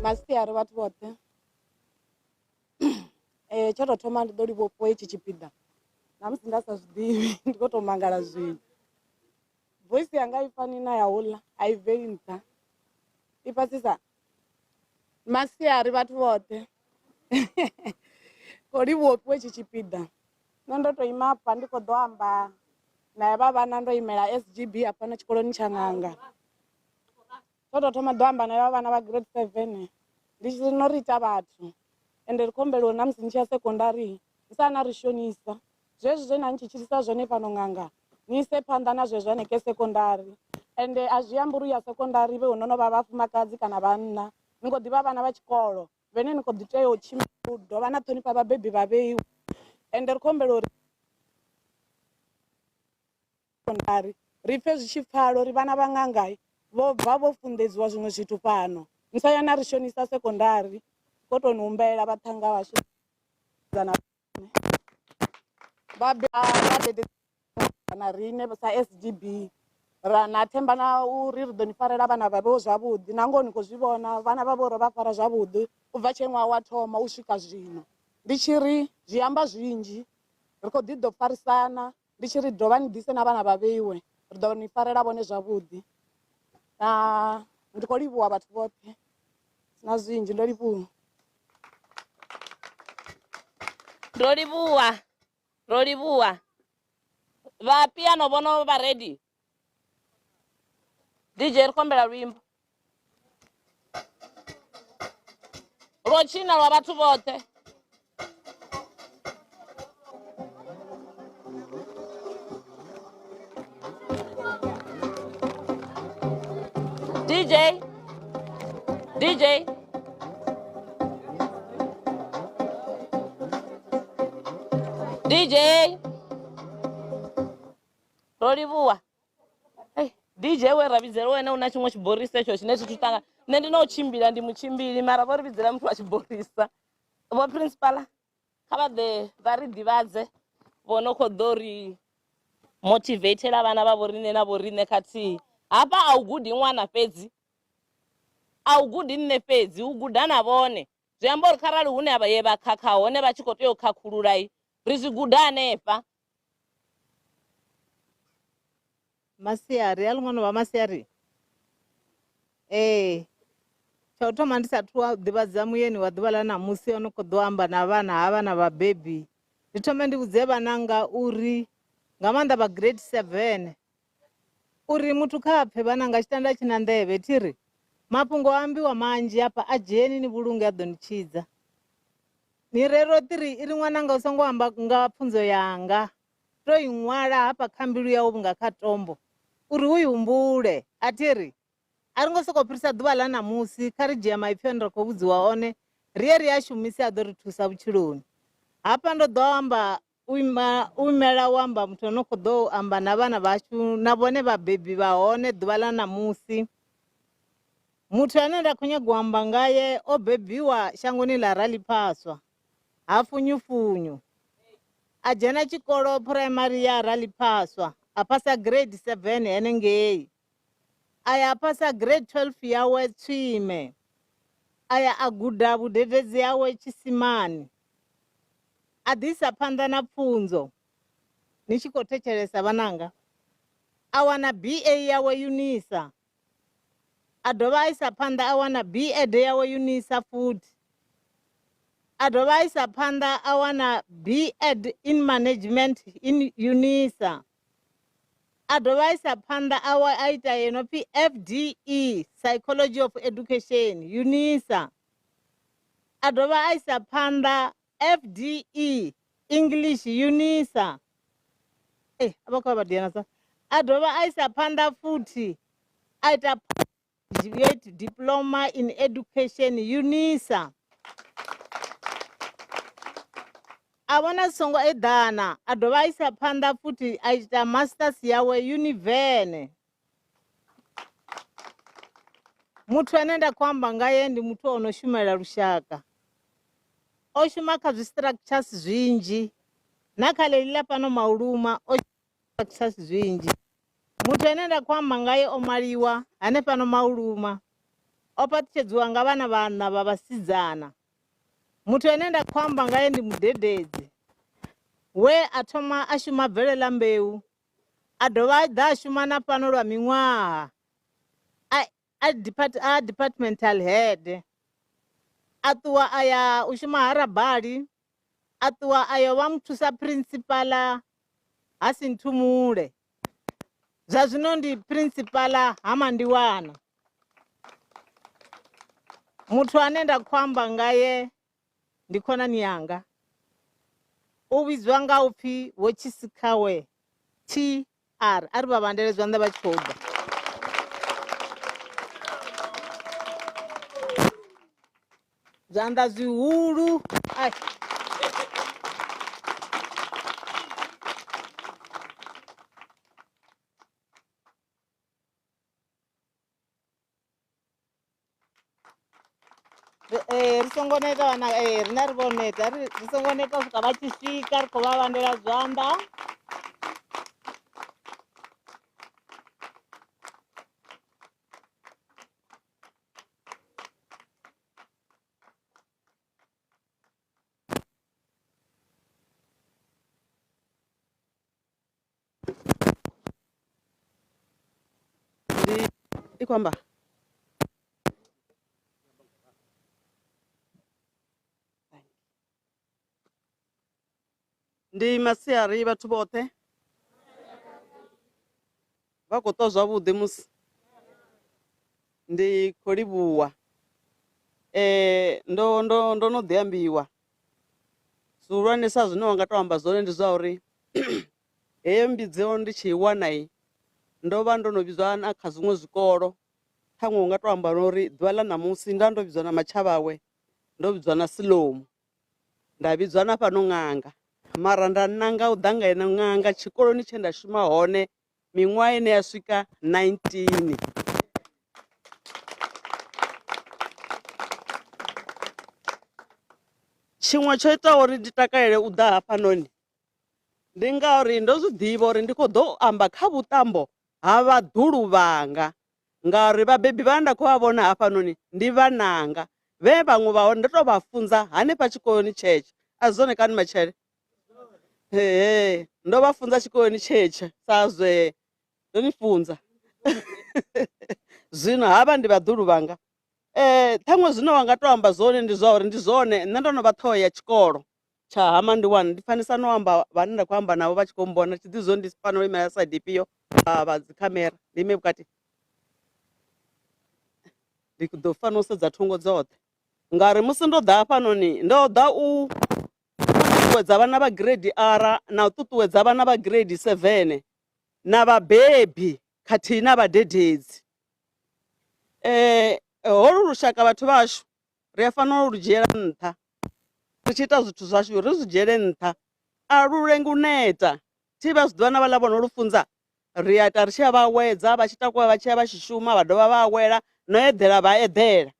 masiari vhathu vhoṱhe tsho tou thoma ndi ḓo livhuwa itshi tshipiḓa na musi nda sa zwiḓivhi ndi khou tou mangala zwino voice yanga i fani na ya uḽa a i bveli nṱha i fhasisa masiari vhathu vhoṱhe khou livhuwa itshi tshipiḓa nṋe ndo tou ima hafha ndi khou ḓo amba naye vha vhana ndo imela SGB hafhano tshikoloni tsha ṅanga. Tsho tou thoma ḓo amba naye vha vhana vha grade 7 ndi tshi no ri ita vhathu ende ri khou humbela uri na musi ni tshi ya sekondari ni sa na ri shonisa zwezwi zwe na ni tshi tshilisa zwone fhano ṅanga ni ise phanḓa na zwezwo hanengei sekondari. Ende a zwi ambi uri ya sekondari vhe hu no vha vhafumakadzi kana vhanna, ni khou ḓivha vhana vha tshikolo vhene ni khou ḓi tea u tshimbila u dovha na ṱhonifha vhabebi vha vheiwe. Ende ri khou humbela uri sekondari ri pfhe zwi tshi pfhala uri vhana vha ṅanga vho bva vho funḓedziwa zwiṅwe zwithu fhano. Ni sa ya na ri shonisa sekondari ko tou ni humbela vhaṱhanga vhashu vhabebi na riṋe sa SGB na themba na uri ri ḓo ni farela vhana vhavho zwavhuḓi na ngoho ni khou zwi vhona vhana vhavho ro vha fara zwavhuḓi u bva tshe ṅwaha wa thoma u swika zwino. Ndi tshi ri zwi amba zwinzhi ri khou ḓi ḓo farisana ndi tshi ri dovha ni ḓise na vhana vha vheiwe ri ḓo ni farela vhone zwavhuḓi. Ndi khou livhuwa vhathu vhoṱhe na zwinzhi ndo livhuwa. ro livhuwa vha piano vhono vha ready. DJ ri khombela luimbo lwo tshina lwa vhathu vhoṱhe. DJ ro livhuwa. DJ we ra vhidzela wena una tshiṅwe tshiborisa etsho tshine thi tutanga nṋe ndi no u tshimbila ndi mutshimbili mara vho ri vhidzela muthu wa tshiborisa. Vho principal kha vha ḓe vha ri ḓivhadze vho no khou ḓo ri motivatela vhana vha vho riṋe na vho riṋe khathihi. Hafha a u gudi ṅwana fhedzi a u gudi nṋe fhedzi u guda na vhone zwi amba uri kharali hune ye vha khakha hone vha tshi khou tea u khakhululai ri zwi guda hanefha. Masiari a ḽiṅwano vha masiari tsha u thoma ndi sathu wa ḓivhadza muyeni wa ḓuvha ḽa ṋamusi o no khou ḓo amba na vhana havha na vhabebi. Ndi thome ndi vhudze vhananga uri nga maanḓa vha grade 7 uri muthu kha pfhe vhananga tshitanda tshi na nḓevhe thiri mafhungo a ambiwa manzhi hafha a dzheni ni vhulunge a ḓo ni tshidza. Ni rero ṱiri iri ṅwananga u songo amba nga pfunzo yanga to i ṅwala hafha kha mbilu yawu nga kha tombo uri hu i humbule a thiri a ri ngo sokou fhirisa ḓuvha ḽa ṋamusi kha ri dzhia maipfi ane ra khou vhudziwa one ri ye ri a shumise a ḓo ri thusa vhutshiloni. Hafha ndo ḓo amba u imela u amba muthu ano khou ḓo amba na vhana vhashu na vhone vhabebi vha hone ḓuvha ḽa ṋamusi. Muthu ane nda khou nyaga u amba ngaye o bebiwa shangoni ḽa Raliphaswa ha Funyu a dzhena tshikolo phuraimari ya Raliphaswa a phasa grade 7 henengei aya a phasa grade 12 yawe Tshime aya a guda vhudededzi yawe Tshisimani a ḓisa phanḓa na pfunzo. Ni tshi khou thetshelesa vhananga a wana BA yawe UNISA a dovha a isa phanḓa a wana B.Ed yawe UNISA futhi a dovha a isa phanḓa a wana B.Ed in management in UNISA a dovha a isa phanḓa a ita yeno phi FDE psychology of education UNISA a dovha a isa phanḓa FDE English UNISA abakho badiyana sa a dovha a isa phanḓa futhi a ita diploma in education UNISA a vhona songo eḓana a dovha a isa phanḓa futhi a ita masters yawe Univene. Muthu ane nda khou amba ngaye ndi muthu ono shumela lushaka o shuma kha zwi structures zwinzhi na kha ḽeḽi ḽa fhano Mauluma o structures zwinzhi. Muthu ane nda khou amba ngaye o maliwa hanefhano Mauluma o paṱishedziwa nga vhana vhana vha vhasidzana. Muthu ane nda khou amba ngaye ndi mudededzi we a thoma a shuma bvelela mbeu a dovha a ḓa a shuma na fhano lwa miṅwaha a departmental head a ṱuwa a ya u shuma Harabali a ṱuwa a yo vha muthusa principal ha Sinthumule zwa zwino ndi principala Hamandiwana. Muthu ane nda khou amba ngaye ndi khonani yanga, u vhidzwa nga upfhi Vho Tshisikawe TR. A ri vha vhandele zwanḓa vha tshi khou ḓa. Zwanḓa zwihulu. Ai. Ri songo neta vhana, rina ri vho neta, ri songo neta u swika vha tshi swika ri khou vha vhandela zwanḓa. I khou amba ndi masiari vhathu vhoṱhe vha khou ṱwa zwavhuḓi musi ndi khou livhuwa. Ndo no ḓi ambiwa zwihulwanesa zwine wa nga tou amba zwone ndi zwa uri heyo mbidzo ndi tshi i wana ndo vha ndo no vhidzwa na kha zwiṅwe zwikolo. Ṱhaṅwe u nga tou amba no uri ḓuvha ḽa ṋamusi nda ndo vhidzwa na Matshavhawe, ndo vhidzwa na Silomu, nda vhidzwa na fhano Ṅanga, mara nda ṋanga u ḓa nga ene Ṅanga tshikoloni tshe nda shuma hone miṅwaha ine ya swika 19. Tshiṅwe tsho itaho uri ndi takalele u ḓa hafhanoni ndi ngauri ndo zwi ḓivha uri ndi khou ḓo amba kha vhuṱambo ha vhaḓulu vhanga, ngauri vhabebi vha nda khou vha vhona hafhanoni ndi vhananga vhe vhaṅwe vha hone ndo tou vha funza hanefha tshikoloni tshetsho. A si zwone kani Matshele? Ndo vha funza tshikoloni tshetsho sa zwe ndo ni funza. Zwino havha ndi vhaḓulu vhanga. Ṱhaṅwe zwine wa nga tou amba zwone ndi zwa uri ndi zwone nṋe ndo no vha ṱhoho ya tshikolo tsha Hamandiwana. Ndi fanisa no amba vhane nda khou amba navho vha tshi khou mbona tshi ḓi zwo ndi fanela u imela side ifhio vha dzi khamera ndi ime vhukati. Ndi ḓo fanela u sedza thungo dzoṱhe ngauri musi ndo ḓa hafhanoni ndo ḓa u ṱuṱuwedza vhana vha grade R na u ṱuṱuwedza vhana vha grade 7 na vhabebi khathihi na vhadededzi. Holu lushaka vhathu vhashu ri a fanela u lu dzhiela nṱha, ri tshi ita zwithu zwashu ri zwi dzhiele nṱha. A lu lengi u neta thi vha zwi ḓivha na vhaḽa vhono lu funza ri a ita ri tshi ya vha awedza vha tshi takuwa vha tshi ya vha tshi shuma vha dovha vha awela no eḓela vha eḓela.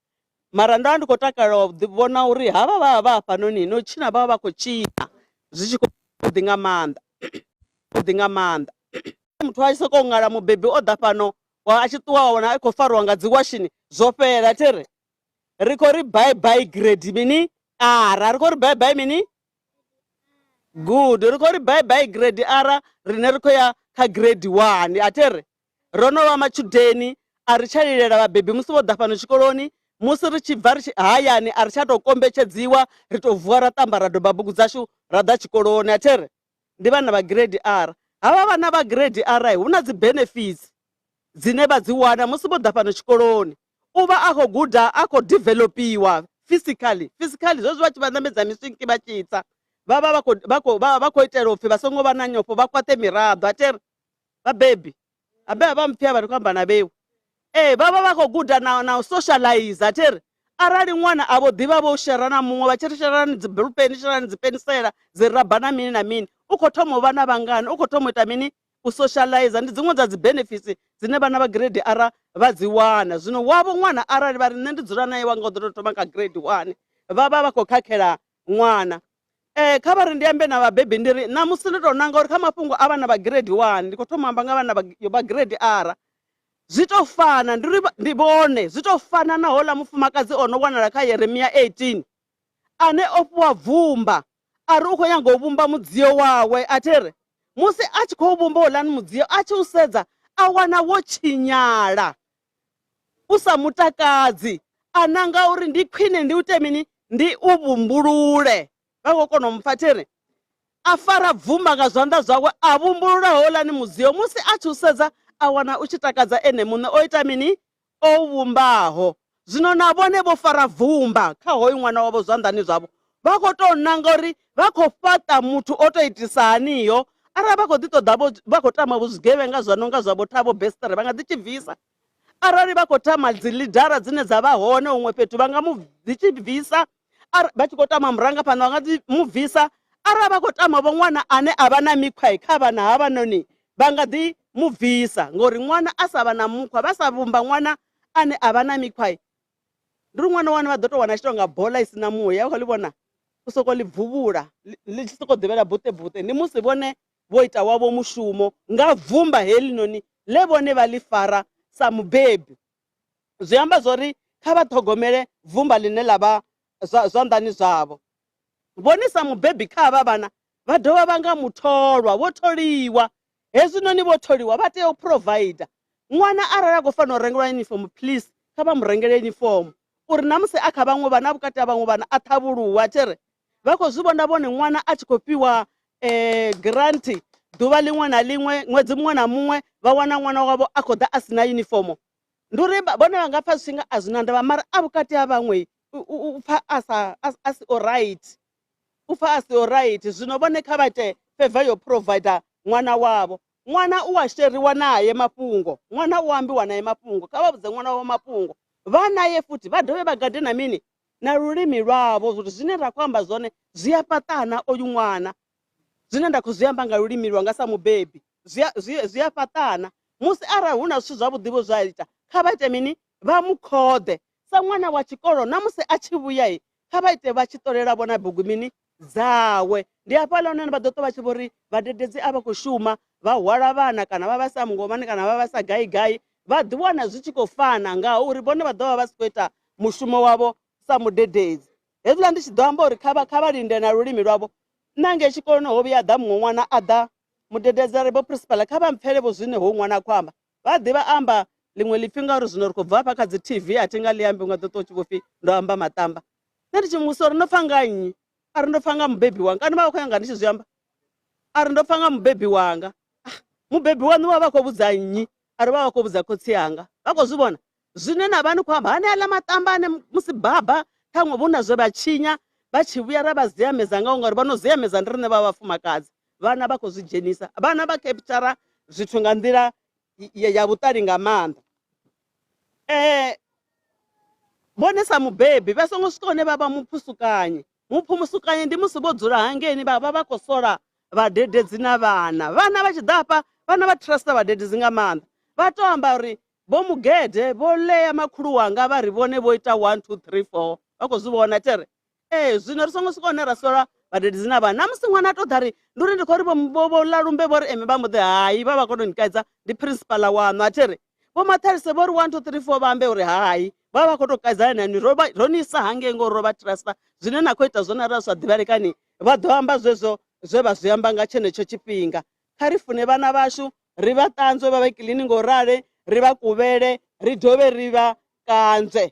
Mara ndo vha ndi khou takalela u vhona uri havha vha vha hafhanoni no tshina vha vha khou tshina zwi tshi khou ḓi nga maanḓa ḓi nga maanḓa. Muthu a tshi sokou ṅala mubebi o ḓa fhano a tshi ṱuwa wana a khou fariwa nga dzi washini zwo fhela thiri ri khou ri bye bye grade mini R, ri khou ri bye bye mini good, ri khou ri bye bye grade R rine ri khou ya kha grade 1 athiri ro no vha matshudeni a ri tsha lilela vhabebi musi vho ḓa fhano tshikoloni. Musi ri tshi bva ri hayani a ri tsha tou kombetshedziwa ri tou vuwa ra ṱamba ra doba bugu dzashu ra ḓa tshikoloni athiri ndi vhana vha grade R. Havha vhana vha grade R hu na dzi benefits dzine vha dzi wana musi vho ḓa fhano tshikoloni. U vha a khou guda a khou developiwa physically zwezwi vha tshi vha ṋamedza miswinki vha tshi tsa vha vha vha khou itela upfhi vha songo vha na nyofho vha khwaṱhe miraḓo athiri vhabebi abe vha mphi vha ri khou amba na vhewu. Vha vha vha khou guda na u socialize athiri arali ṅwana a vho ḓivha vho shera na muṅwe vha tshi ri sherani dzi bulupeni sherani dzi penisela dzi raba na mini na mini u khou thoma u vha na vhangana u khou thoma u ita mini u socialize. Ndi dziṅwe dza dzi benefits dzine vhana vha grade R vha dzi wana. Zwino wavho ṅwana arali vha ri nṋe ndi dzula naye wanga u ḓo tou thoma kha grade 1 vha vha vha khou khakhela ṅwana. Kha vha ri ndi ambe na vhabebi ndi ri ṋamusi ndi tou nanga uri kha mafhungo a vhana vha grade 1 ndi khou thoma amba nga vhana vha grade R zwi tou fana ndi vhone zwi tou fana na hoḽa mufumakadzi o no wanala kha Yeremia 18 ane o fhiwa bvumba a ri u khou nyaga u vhumba mudzio wawe athiri musi a tshi khou vhumba houḽani mudzio a tshi u sedza a wana wo tshinyala u sa mutakadzi a nanga uri ndi khwine ndi ute mini ndi u vhumbulule vha khou kona u mpfa thiri a fara bvumba nga zwanḓa zwawe a vhumbulula houḽani mudzio musi a tshi u sedza a wana u tshi takadza ene muṋe o ita mini o vhumbaho. Zwino na vhone vho fara vumba kha hoyu ṅwana wavho zwanḓani zwavho, vha khou tou nanga uri vha khou fhaṱa muthu o tou itisa haniyo. Arali vha khou ḓi ṱoḓa vha khou tama zwigevhenga zwa no nga zwavho Thabo Bestere vha nga ḓi tshi bvisa. Arali vha khou tama dzi lidara dzine dza vha hone huṅwe fhethu vha nga mu ḓi tshi bvisa. Vha tshi khou tama murangaphanḓa vha nga ḓi mu bvisa. Arali vha khou tama vho ṅwana ane a vha na mikhwa kha vhana havhanoni vha nga ḓi mu bvisa, ngori ṅwana a sa vha na mukhwa vha sa vhumba ṅwana ane a vha na mikhwa, ndi uri ṅwana wane vha ḓo tou wana tshi tou nga bola i si na muya. Vha khou ḽi vhona u sokou ḽi bvuvhula ḽi tshi sokou ḓivhela buṱebuṱe. Ndi musi vhone vho ita wavho mushumo nga vumba heḽinoni ḽe vhone vha ḽi fara sa mubebi. Zwi amba zwori kha vha ṱhogomele vumba ḽine ḽa vha zwanḓani zwavho. Vhone sa mubebi kha havha vhana vha dovha vha nga mutholwa, vho tholiwa. Hezwinoni vho tholiwa vha tea u provide. Ṅwana arali a khou fanela u rengelwa uniform, please kha vha mu rengele uniform uri na musi a kha vhaṅwe vhana vhukati ha vhaṅwe vhana a ṱhavhuluwa. There vha khou zwi vhona vhone ṅwana a tshi khou fhiwa grant ḓuvha ḽiṅwe na ḽiṅwe ṅwedzi muṅwe na muṅwe vha wana ṅwana wavho a khou ḓa a sina uniform. Ndi uri vhone vha nga pfha zwi nga a zwi na ndavha, mara a vhukati ha vhaṅwe u pfha a si alright, u pfha a si alright. Zwino vhone kha vha ite favor yo provider ṅwana wavho. Ṅwana u a sheriwa naye mafhungo, ṅwana u ambiwa naye mafhungo. Kha vha vhudze ṅwana wavho mafhungo, vha naye futhi vha dovhe vha gade na mini na lulimi lwavho, zwithu zwine ra khou amba zwone zwi a fhaṱana. Oyu ṅwana zwine nda khou zwi amba nga lulimi lwanga sa mubebi zwi a fhaṱana. Musi arali hu na zwithu zwavhuḓi vho zwa ita, kha vha ite mini vha mu khoḓe sa ṅwana wa tshikolo. Na musi a tshi vhuya kha vha ite vha tshi ṱolela vhona bugu mini dzawe. Ndi hafhaḽa hune vha ḓo ṱo vha tshi vho ri vhadededzi a vha khou shuma, vha hwala vhana kana vha vha sa mungomani kana vha vha sa gai gai. Vha ḓi wana zwi tshi khou fana ngauri vhone vha ḓo vha vha si khou ita mushumo wavho sa mudededzi. Hezwiḽa ndi tshi ḓo amba uri kha vha linde na lulimi lwavho. Nange tshikoloni ho vhuya ḓa muṅwe ṅwana a ḓa mudededzi ari vho principal kha vha mpfele vho zwine ho ṅwana a khou amba. Vha ḓi vha amba ḽiṅwe ḽipfi ngauri zwino ri khou bva hafha kha dzi TV a thi nga ḽi ambi nga ḓo ṱo tshi vho pfhi ndo amba maṱamba. Nṋe ndi tshi muvhusa uri ndo pfha nga nnyi, a ri ndo pfha nga mubebi wanga. Kana vha vha khou yanga ndi tshi zwi amba, a ri ndo pfha nga mubebi wanga. Mubebi waṋu vha vha khou vhudza nnyi, a ri vha vha khou vhudza khotsi yanga. Vha khou zwi vhona zwine na vha ni khou amba hani aḽa maṱamba ane musi baba ṱhaṅwe vhu na zwe vha tshinya vha tshi vhuya ra vha ziameza ngao ngauri vha no ziameza ndi riṋe vha vhafumakadzi. Vhana vha khou zwi dzhenisa, vhana vha captura zwithu nga nḓila ya vhuṱali nga maanḓa. Vhone sa mubebi vha songo swika hone vha vha muphusukanye. Muphusukanye ndi musi vho dzula hangeni vha vha khou sola vhadededzi na vhana. Vhana vha tshi ḓa hafha vhana vha trust vhadededzi nga maanḓa. Vha tou amba uri vho Mugede vho Lea makhulu wanga vha ri vhone vho ita 1 2 3 4. Vha khou zwi vhona tere. Zwino ri songo swika hone ra sola vhadededzi na vhana. Na musi ṅwana a tou ḓa ri ndi uri ndi khou ri vho Lalumbe vho ri eme vha mbo ḓi hayi vha vha khou tou nikaidza ndi principal waṋu a tere. Vho Mathalise vho ri 1 2 3 4 vha ambe uri hayi vha vha khou tou kaidzana nani ro ni isa hangei ngori ro vha trusta zwine na khou ita zwone ra sa ḓivhalekani. Vha ḓo amba zwezwo zwe vha zwi amba nga tshenetsho tshifhinga. Kha ri fune vhana vhashu, ri vha ṱanzwe vha vhe kiḽini ngo rale, ri vha kuvhele, ri dovhe ri vha kanzwe.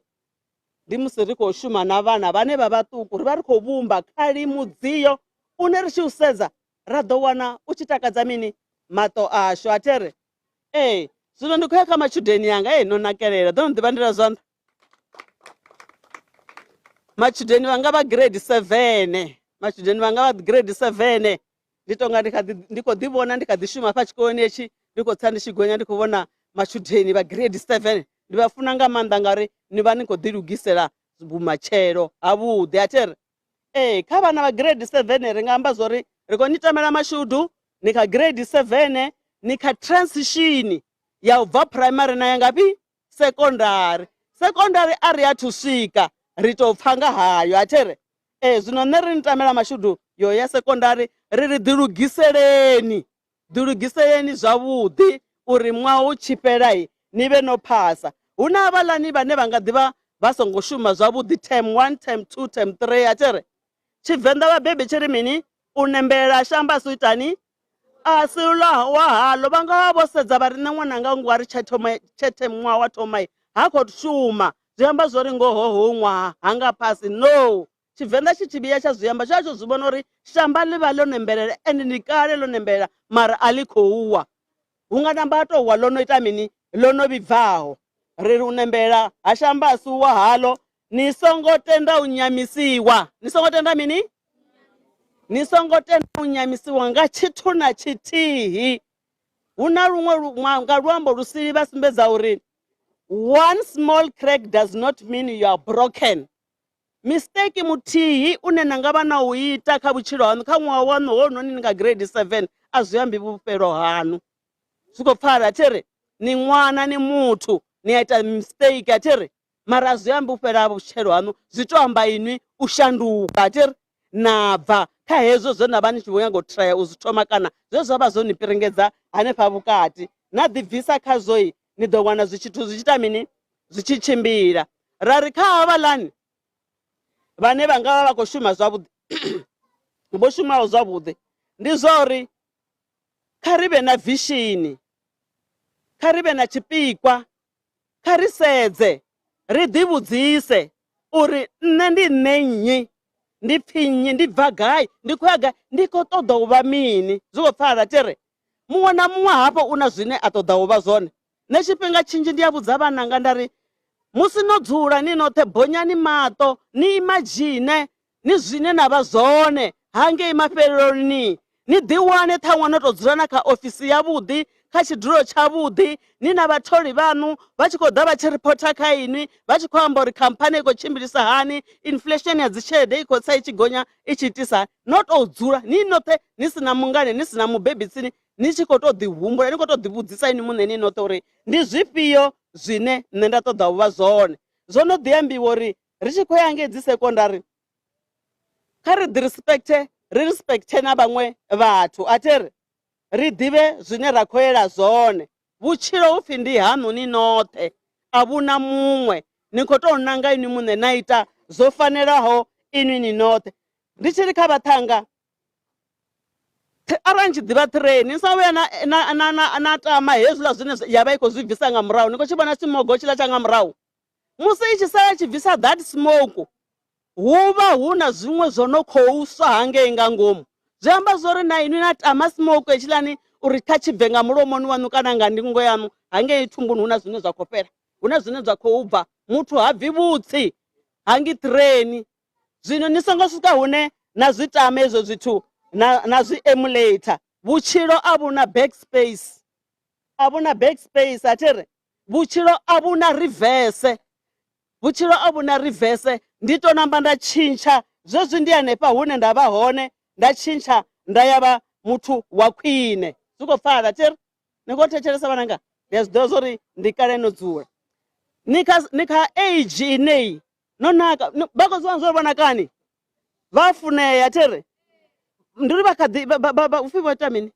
Ndi musi ri khou shuma na vhana vhane vha vhaṱuku ri vha ri khou vhumba khali mudzio une ri tshi u sedza ra ḓo wana u tshi takadza mini maṱo ashu a tere. Zwino ndi khou ya kha matshudeni yanga no nakelela ḓo no ḓivha ndila zwanḓa. Matshudeni vhanga vha grade 7, matshudeni vhanga vha grade 7. Ndi tonga ndi khou ḓi vhona ndi kha ḓi shuma hafha tshikoloni hetshi ndi khou tsa ndi tshi gonya ndi khou vhona matshudeni vha grade 7. Ndi vha funa nga maanḓa ngauri ni vha ni khou ḓi lugisela vhumatshelo havhuḓi a tere. Kha vhana vha grade 7 ri nga amba zwori ri khou ni tamela mashudu, ni kha grade 7 ni kha transition ya u bva primary na ya ngafhi secondary. Secondary a ri athu swika ri tou pfha nga hayo a tere. Zwino nṋe ri ni tamela mashudu yo ya secondary ri ri ḓilugiseleni zwavhuḓi uri ṅwaha u tshi fhela ni vhe no phasa. Hu na havhaḽani vhane vha nga ḓivha vha songo shuma zwavhuḓi term 1 term 2 term 3 a tere. Tshivenḓa vhabebi tshi ri mini u nembelela shamba si itani a si wa haḽo. Vha nga vha vho sedza vha ri nṋe ṅwananga ngo ri tshe ṅwaha wa thoma ha khou shuma zwi amba zwori ngoho ho ṅwaha ha nga phasi no. Tshivenḓa tshi tshi vhuya tsha zwi amba tsha zwi vhona uri shamba ḽi vha ḽo nembelela ende ni kale ḽo nembelela mara a ḽi khou wa. hu nga namba towa ḽo no ita mini ḽo no vhibvaho. Ri ri u nembela ha shambasi wa halo ni songo tenda u nyamisiwa. Ni songo tenda mini? Ni songo tenda u nyamisiwa nga tshithu na tshithihi. Hu na luṅwe nga luambo lusili vha sumbedza uri one small crack does not mean you are broken. Mistake muthihi une na nga vha na u ita kha vhutshilo hanu kha ṅwaha wanu hounoni ni nga grade 7 a zwi ambi vhufhelo hanu. Zwi khou pfala thiri ni ṅwana ni muthu ni a ita mistake thiri mara a zwi ambi u fhela vhutshilo hanu zwi to amba inwi u shanduka thiri na bva kha hezwo zwe na vha ni tshi vho nyaga u traya u zwi thoma kana zwe zwa vha zwo ni piringedza hanefha vhukati na ḓibvisa khazoi ni ḓo wana zwithu zwi tshi ita mini zwi tshi tshimbila. Ra ri kha havhaḽani vhane vha nga vha vha khou shuma zwavhuḓi vho shumaho zwavhuḓi ndi zwa uri kha ri vhe na vishini, kha ri vhe na tshipikwa, kha ri sedze ri ḓivhudzise uri nṋe ndi nṋe nnyi, ndi pfhi nnyi, ndi bva gai, ndi khou ya gai, ndi khou ṱoḓa u vha mini. Zwi khou pfala tere muṅwe na muṅwe hafho u na zwine a ṱoḓa u vha zwone. Nṋe tshifhinga tshinzhi ndi a vhudza vhananga nda ri musi no dzula ni noṱhe bonyani maṱo ni imagine ni zwine na vha zwone hangei mafheleloni ni ḓiwane ṱhaṅwe no tou dzula na kha ofisi yavhuḓi kha tshidulo tshavhuḓi ni na vhatholi vhanu vha tshi khou ḓa vha tshi ripota kha inwi vha tshi khou amba uri khamphani i khou tshimbilisa hani, inflation ya dzitshelede i khou tsa i tshi gonya i tshi itisa no tou dzula ni noṱhe ni si na mungane ni si na mubebi tsini ni tshi khou tou ḓihumbula ni khou tou ḓivhudzisa ini muṋe ni noṱhe uri ndi zwifhio zwine nṋe nda ṱoḓa u vha zwone. Zwo no ḓi ambiwa uri ri tshi khou ya ngei dzi sekondari kha ri ḓi respecte na vhaṅwe vhathu athiri ri ḓivhe zwine ra khou yela zwone. Vhutshilo upfhi ndi hanu ni noṱhe a vhuna muṅwe ni khou tou nanga ini muṋe na ita zwo fanelaho inwi ni noṱhe. Ndi tshi ri kha vhaṱhanga arali ni tshi ḓivha ṱireni ni sa vhuya na tama hezwiḽa zwine ya vha i khou zwi bvisa nga murahu ni khou tshi vhona smoke tshiḽa tsha nga murahu musi i tshi sala tshi bvisa that smoke hu vha hu na zwiṅwe zwo no khou swa hangei nga ngomu. Zwi amba zwori na inwi na tama smoke hetshiḽani uri kha tshi bve nga mulomoni wanu kana nga ndingo yanu hangei thumbuni hu na zwine zwa khou fhela hu na zwine zwa khou bva muthu ha bvi vhutsi hangi ṱireni. Zwino ni songo swika hune na zwi tama hezwo zwithu na zwi emulator. Vhutshilo a vhu na backspace, a vhu na backspace athiri vhutshilo a vhu na reverse, vhutshilo a vhu na reverse. Ndi to namba nda tshintsha zwezwi ndi hanefha hune nda vha hone nda tshintsha nda ya vha muthu wa khwine. Zwi khou pfala thiri ni khou thetshelesa vhananga ndi a zwi ḓivha zwori ndi kale no dzula ni kha age ineyi no naka vha khou zwiwana zwori vhanakani vha funea thiri ndi uri vha kha ḓi upfhi vho ita mini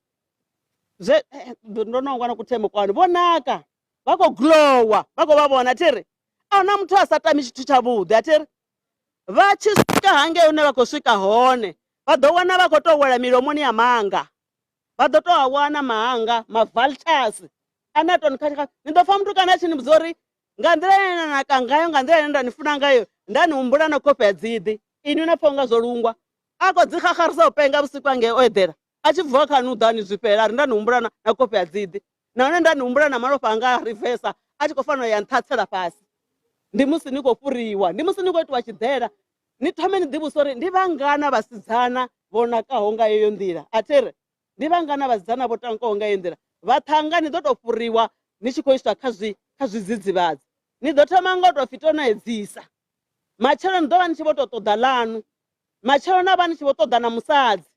zwe ndo no wana kuthemo kwanu vho naka vha khou glowa vha khou vha vhona thiri a huna muthu a sa tami tshithu tshavhuḓi athiri vha tshi swika hangei hune vha khou swika hone vha ḓo wana vha khou tou wela milomoni ya manga vha ḓo tou a wana mahanga mavultures ane a toni kha ni ḓo pfha muthu kana a tshi ni vhudza uri nga nḓila ine na naka ngayo nga nḓila ine nda ni funa ngayo nda ni humbula na khofhe ya dziḓi ini na pfha unga zwo lungwa a khou dzi xaxarisa u penga vhusiku angei o eḓela a tshi bvuwa kha ni u ḓa ni zwi fhela a ri nda ni humbula na khofhe ya dziḓi nahone nda ni humbula na malofha anga a rivesa a tshi khou fanela ya nṱhatsela fhasi. Ndi musi ni khou fhuriwa ndi musi ni khou itiwa tshiḓela ni thome ni ḓivhusa uri ndi vhangana vhasidzana vho nakaho nga yeyo nḓila athiri ndi vhangana vhasidzana vho tankaho nga yeyo nḓila. Vhaṱhanga ni ḓo tou fhuriwa ni tshi khou iswa kha zwidzidzivhadzi ni ḓo thoma nga u tou pfhi to no edzisa matshelo ni ḓo vha ni tshi vho tou ṱoḓa ḽanu matshelo na vha ni tshi vho ṱoḓa na musadzi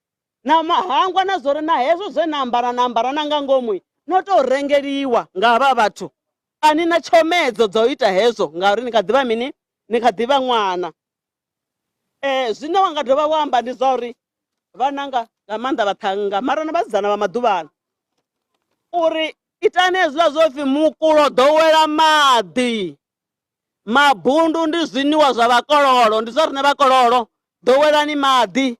na mahangwa na zwori na hezwo zwe na ambara na nga ngomu no tou rengeliwa nga havha vhathu ani na tshomedzo dza u ita hezwo ngauri ni kha ḓivha mini ni kha ḓivha ṅwana. Zwine wa nga dovha wa amba ndi zwa uri vhananga nga maanḓa vhaṱhanga mara na vhasidzana vha maḓuvhano uri itani hezwiḽa zwo pfhi mukulo ḓowela maḓi mabundu ndi zwiniwa zwa vhakololo ndi zwa riṋe vhakololo ḓowelani maḓi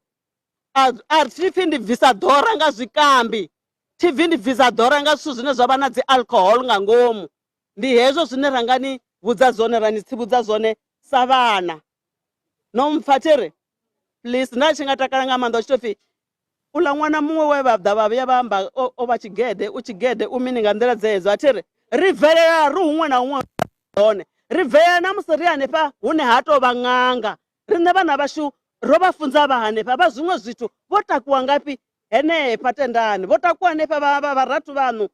a thi pfhi ndi bvisa ḓora nga zwikambi thi bvi ndi bvisa ḓora nga zwithu zwine zwa vha na dzi alcohol nga ngomu. Ndi hezwo zwine ra nga ni vhudza zwone ra ni tsivhudza zwone sa vhana no mpfa thiri please nda tshi nga takala nga maanḓa u tshi tou pfhi uḽa ṅwana muṅwe we vha ḓa vha vhuya vha amba o vha tshigede u tshigede u mini nga nḓila dzedzo athi ri ri bvelela ri huṅwe na huṅwe hone ri bvelela na musi ri hanefha hune ha tou vha ṅanga riṋe vhana vhashu ro vha funza vha hanefha vha zwiṅwe zwithu vho takuwa ngafhi henefha tendani vho takuwa hanefha vharathu vhaṋu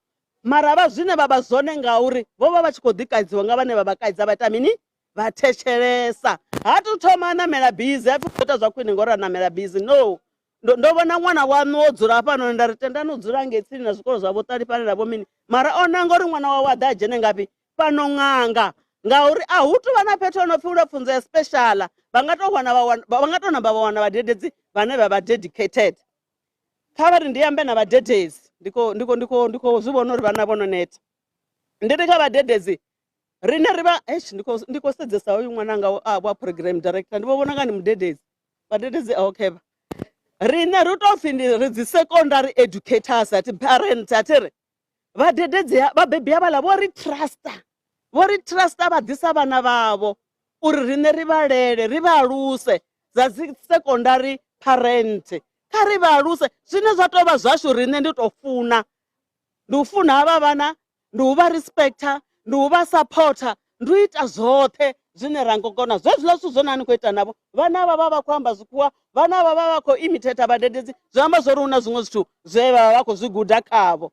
mara vha zwine vha vha zwone ngauri vho vha vha tshi khou ḓikaidziwa nga vhane vha vha kaidza vha ita mini vha thetshelesa ha tu thoma a ṋamela bizi hapfi khou ita zwa khwine ngori a ṋamela bizi no ndo vhona ṅwana waṋu wo dzula hafhanoni nda ri tendani u dzula ngei tsini na zwikolo zwa vhoṱali fhane na vho mini mara o nanga uri ṅwana wawe a ḓa a dzhene ngafhi fhano ṅanga ngauri a hu tu vha na fhethu ho no pfhi ula pfunzo ya special vha nga tou namba vha wana vhadededzi vhane vha vha dedicated kha vha ri ndi ambe na vhadededzi ndiko zwi vhona uri vhana vho no neta ndi ri kha vhadededzi rine ri vha ndi khou sedzesa hoyu ṅwananga wa program director ndi vho vhona nga ndi mudededzi vhadededzi okay rine ri tou pfhi ri dzi secondary educators ati parent ati ri vhadededzi vhabebi havhaḽa vho ri trusta vha ḓisa vhana vhavho uri rine ri vhalele ri vha aluse dza dzi secondary parent kha ri vha aluse zwine zwa tou vha zwashu rine ndi tou funa ndi u funa havha vhana ndi u vha respecta ndi u vha supporta ndi u ita zwoṱhe zwine ra nga kona zwezwiḽa zwithu zwone ani khou ita navho vhana ava vha vha khou amba zwikhuwa vhana ava vha vha khou imitate vhadededzi zwi amba zwori hu na zwiṅwe zwithu zwe vha vha khou zwi guda khavho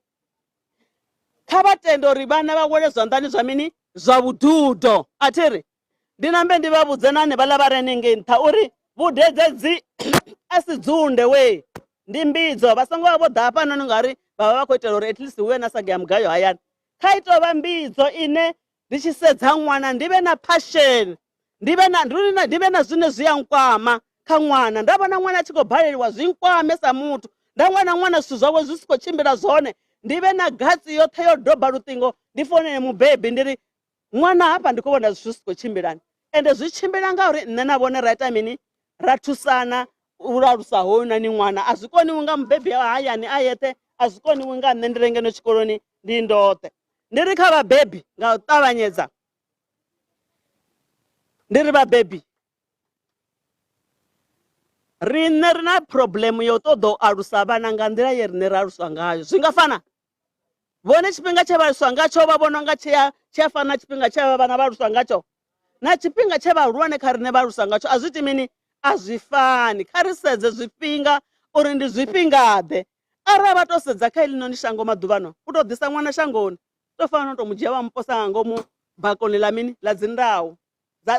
kha vha tende uri vhana vha wele zwanḓani zwa mini zwa vhududo athi ri ndi nambe ndi vha vhudze na hanevhaḽa vha re hanengei nṱha uri vhudededzi a si dzunde we ndi mbidzo vha songo vha vho ḓa hafhanoni ngauri vha vha vha khou itela uri at least hu vhe na saga ya mugayo hayani kha ito vha mbidzo ine ndi tshi sedza ṅwana ndi vhe na passion ndi vhe na zwine zwi ya nkwama kha ṅwana nda vhona ṅwana a tshi khou baleliwa zwi nkwame sa muthu nda ṅwana zwithu zwawe zwi si khou tshimbila zwone ndi vhe na gatsi yoṱhe yo doba luṱingo ndi fonele mubebi ndi ri ṅwana hafha ndi khou vhona zwithu zwi si khou tshimbilani ende zwi tshimbila ngauri nṋe na vhone ra ita mini ra thusana u alusa hoyunani ṅwana a zwi koniwi nga mubebi wa hayani a yeṱhe a zwi koniwi nga nṋe ndi re ngeno tshikoloni ndi ndoṱhe ndi ri kha vhabebi nga u ṱavhanyedza ndi ri vhabebi riṋe ri na problem ya u ṱoḓa u alusa vhana nga nḓila ye riṋe ri aluswa ngayo zwi nga fana vhone tshifhinga tshe vha aluswa ngatsho vha vhona nga tshi a fana na tshifhinga tshe vhana vha aluswa ngatsho na tshifhinga tshe vhahulwane kha riṋe vha aluswa ngatsho a zwi iti mini a zwi fani kha ri sedze zwifhinga uri ndi zwifhingaḓe arali vha tou sedza kha heḽinoni shango maḓuvhano u tou ḓisa ṅwana shangoni to fanela u tou mu dzhia vha muposa nga ngomu bakoni ḽa mini ḽa dzi ndawo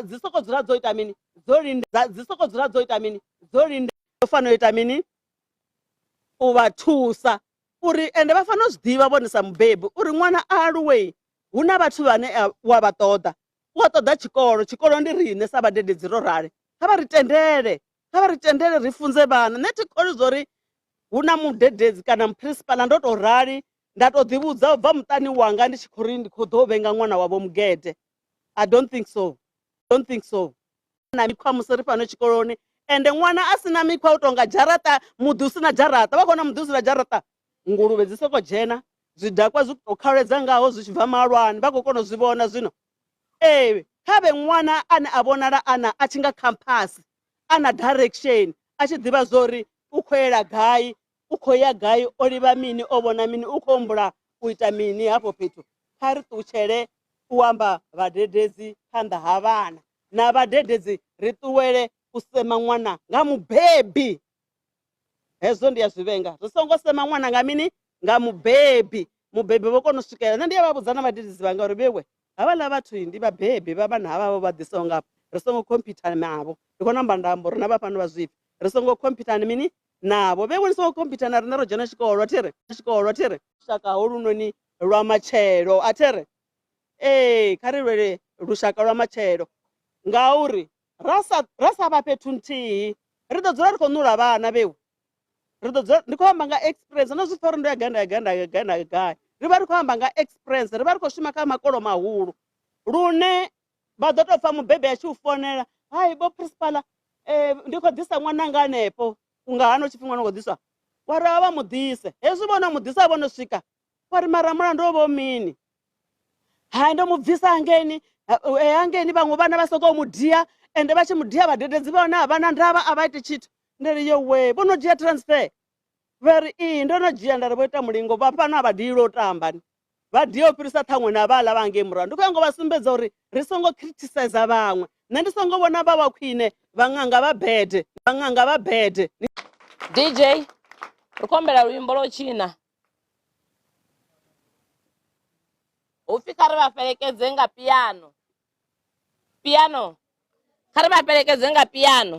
dzi soko dzula dzo ita mini dzo linda dzi soko dzula dzo ita mini dzo linda to fanela u ita mini u vha thusa uri ende vha fanela u zwi ḓivha vhone sa mubebi uri ṅwana a aluwe hu na vhathu vhane wa vha ṱoḓa u a ṱoḓa tshikolo ndi riṋe sa vhadededzi ro rali kha vha ri tendele ri funze vhana nṋe thi kholi zwo hu na mudededzi kana muprinsipala ndo tou rali nda tou ḓivhudza u bva muṱani wanga ndi tshi khou ri ndi khou ḓo vhenga ṅwana wavho mugede I don't think so na mikhwa musi ri fhano tshikoloni ende ṅwana a sina mikhwa u tonga dzharaṱa muḓi u sina dzharaṱa vha khona muḓi u sina dzharaṱa nguluvhe dzi soko dzhena zwidakwa zwi tou khaledza ngaho zwi tshi bva malwani vha khou kona u zwi vhona zwino kha vhe ṅwana ane a vhonala a tshi nga khamphasi a na direction a tshi ḓivha zwori u khou yela gai u khou ya gai o livha mini o vhona mini u khou humbula u ita mini hafho fhethu kha ri ṱutshele u amba vhadededzi phanḓa ha vhana na vhadededzi ri ṱuwele u sema ṅwana nga mubebi hezwo ndi ya zwivhenga ri songo sema ṅwana nga mini nga mubebi vho kona u swikelela nṋe ndi ya vha vhudza na vhadededzi vhanga uri vhewe havhaḽa vhathu ndi vhabebi vha vhana havhavho vha ḓisaho ngafho ri songo khompyuta navho ndi khou namba ndambo ri na vha fhano vha zwifhi ri songo khompyuta ni mini navho vhewe ni songo khompyuta na riṋe ro dzhena tshikolo athi ri lushaka holunoni lwa matshelo athi ri kha ri lwele lushaka lwa matshelo ngauri ra sa vha fhethu nthihi ri ḓo dzula ri khou nula vhana vhewe ri ḓo dzula ndi khou amba nga experience no zwi pfha uri ndo ya gai ri vha ri khou amba nga experience ri vha ri khou shuma kha makolo mahulu lune vha ḓo tou pfha mubebi a tshi u fonela hai vho principala ndi khou ḓisa ṅwananga hanefho unga hano tshifhi ṅwana u khou ḓiswa wa ri vha mu ḓise hezwi vhona mu ḓisa vho no swika wa ri mara mulandu vho mini hai ndo mu bvisa hangeni hangeni vhaṅwe vhana vha sokou mu dia ende vha tshi mu dia vhadededzi vhone a vha na ndavha a vha iti tshithu ndi ri yo we vho no dzhia transfer veri iyi ndo no dzhia nda ri vho ita mulingo vha fhano a vha dii lo tamba ni vha dia u fhirisa ṱhaṅwe na vhaḽa vha ngei murahu ndi khou ya ngo vha sumbedza uri ri songo criticize vhaṅwe nṋe ndi songo vhona vha vha khwine vhaṅanga vha bede vhaṅanga vha bede DJ ri kombela luimbo lo china upfi kha ri vha fhelekedze nga piano kha ri vha fhelekedze nga piano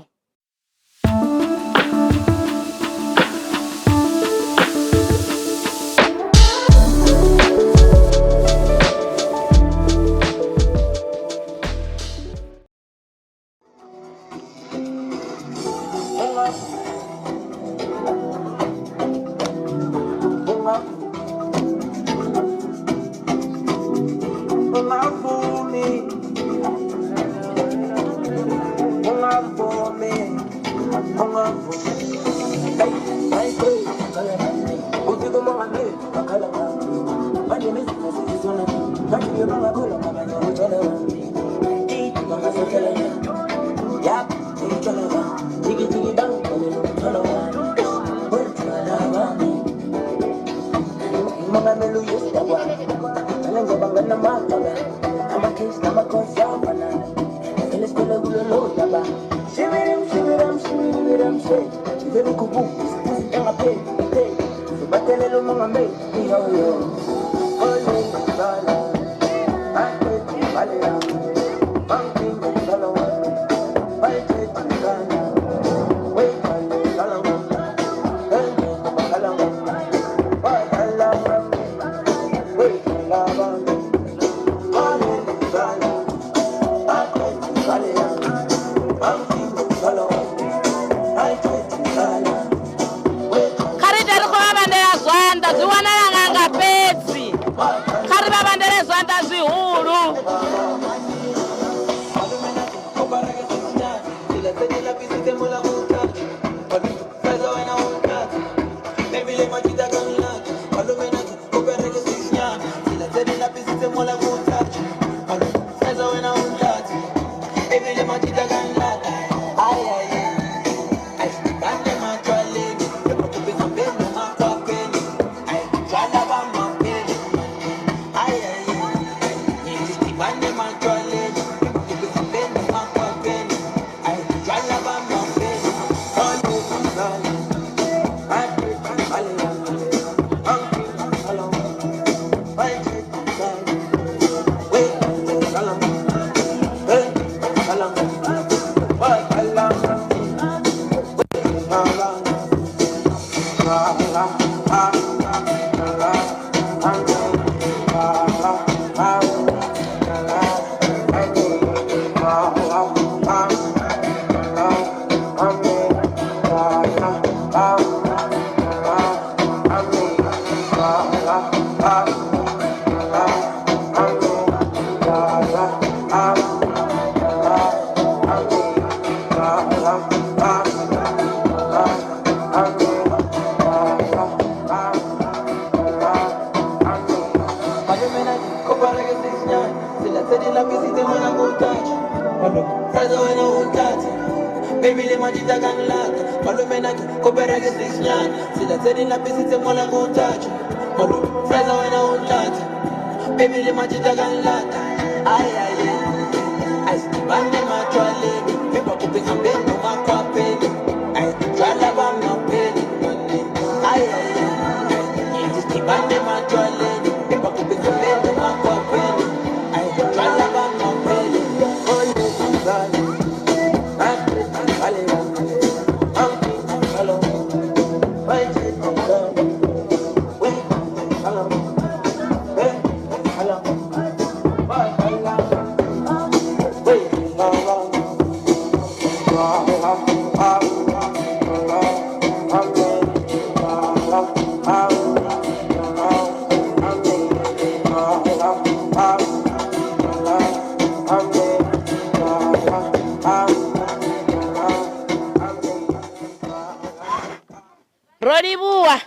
Rolibuwa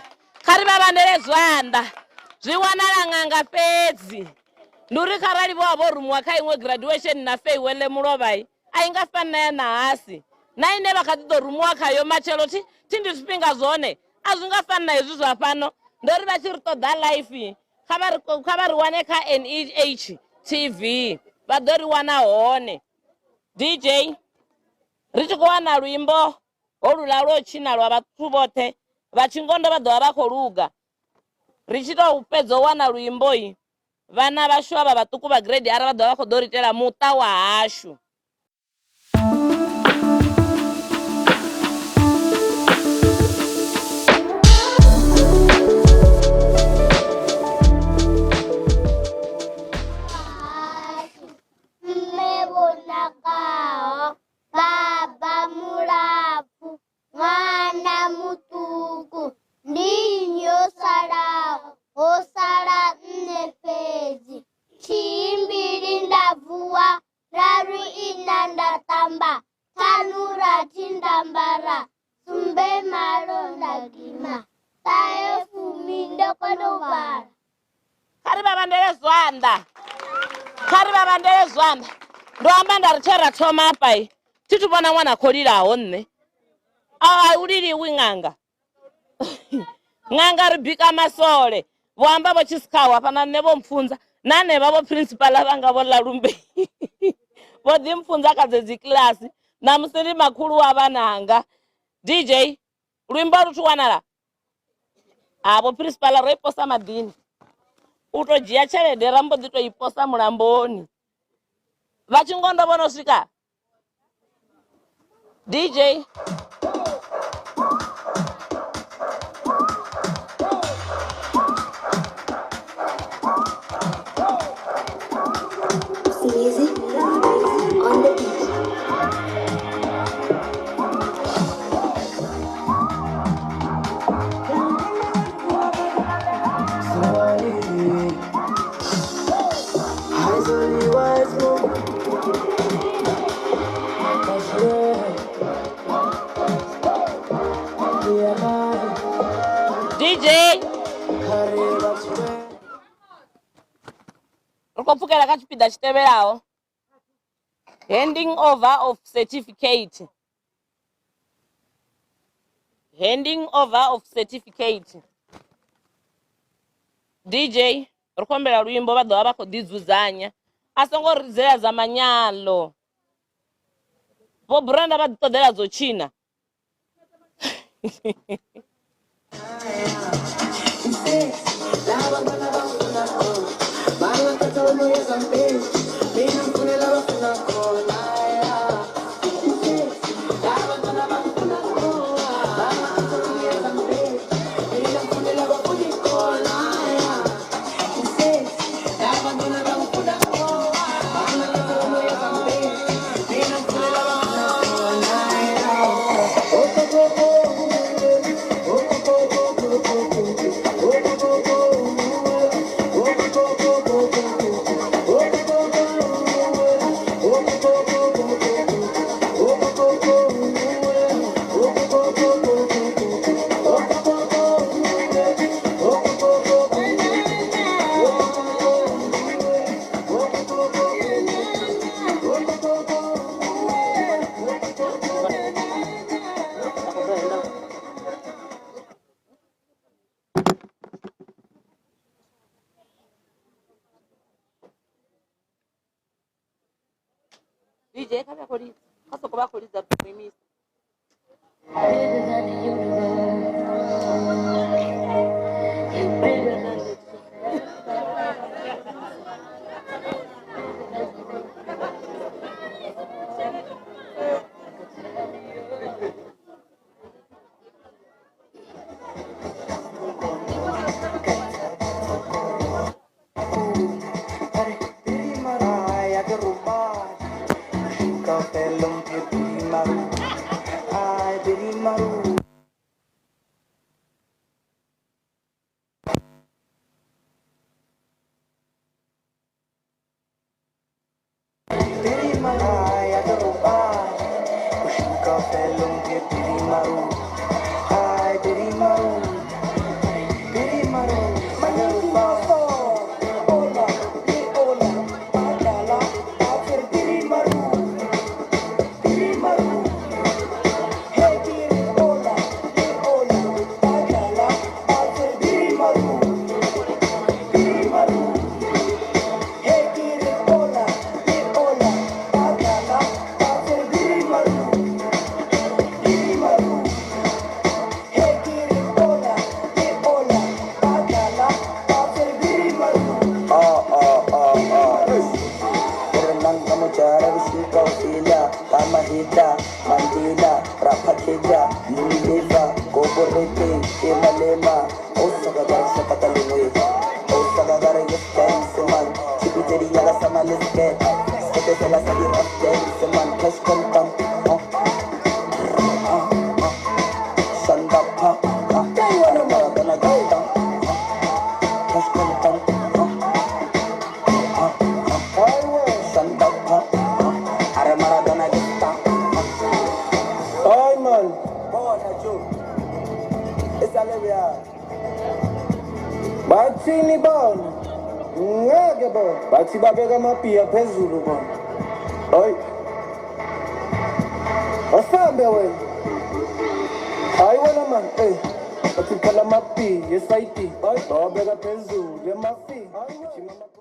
khari vavandele zwanda zviwanala ng'anga fedzi nduri kharali vo avo rumwa kha iṅwe graduation na feiwele mulovhai a i nga fani na ya nahasi na ine vha kha ḓi ḓo rumiwa khayo matshelo thi ndi zwifhinga zwone azvingafani naizvi zvapano ndori vachiri toda life khavariwane kaNEH TV vadoriwana hone DJ richikuwana rwimbo orula rochina rwavatu vote vachingondo vadova vakoluga richitopedzowana rwimbo iyi vana vashu ava vatuku vagrade ari vadova vakodoritera muta wahashu Mmebonakao baba mulafu mwana mutuku ndinyo salao osala nnepezi chimbiri ndavuwa raru ina ndatamba tanura tindambara sumbe malo ndagima taye fumi ndokonovara kari vavandele zwanda ndoamba ndarichera thoma apa iyi tituvona mwana akolirawo nne auliriwi ng'anga ng'anga ribhika masole voamba vochisikawo apana nevomupfunza nane vavo principal avanga vola rumbe vodhimupfunza kadzedzikilasi namusiri makuru wavananga DJ rwimbo rutiwanala avo principal roiposa madhini utojiya chelede ramboditoiposa mulamboni vachingondo vonosvika DJ Music on the beat. DJ ukopfukela kachipida chiteverawo handing over of certificate DJ rukombera rwimbo vadova vakodhidzuzanya asongoridzera zamanyalo vobranda vaditodhera zochina DJ kasokovakolidza kuimisa bigger than the universe, bigger than the Mara pakeja, Unilever, Goborete, Emalema, Osagara Shakatalwe, Osagara Yes, man, Chibiteri Yaga Sama Liske, Sketela Sadi of Dance, man, Cash Contam, Shandapa, Taiwan, Maragana Gaita, Cash Contam, Shandapa, Aramaragana Gaita. Ay man, bona jo. Esalebya. Bathini bona. Ngeke bona. Bathi babeka amaphiya phezulu bona. Hayi. Asambe wena. Hayi wena man, bathi khala amaphiya esayiti. Hayi babeka phezulu emafi. Hayi.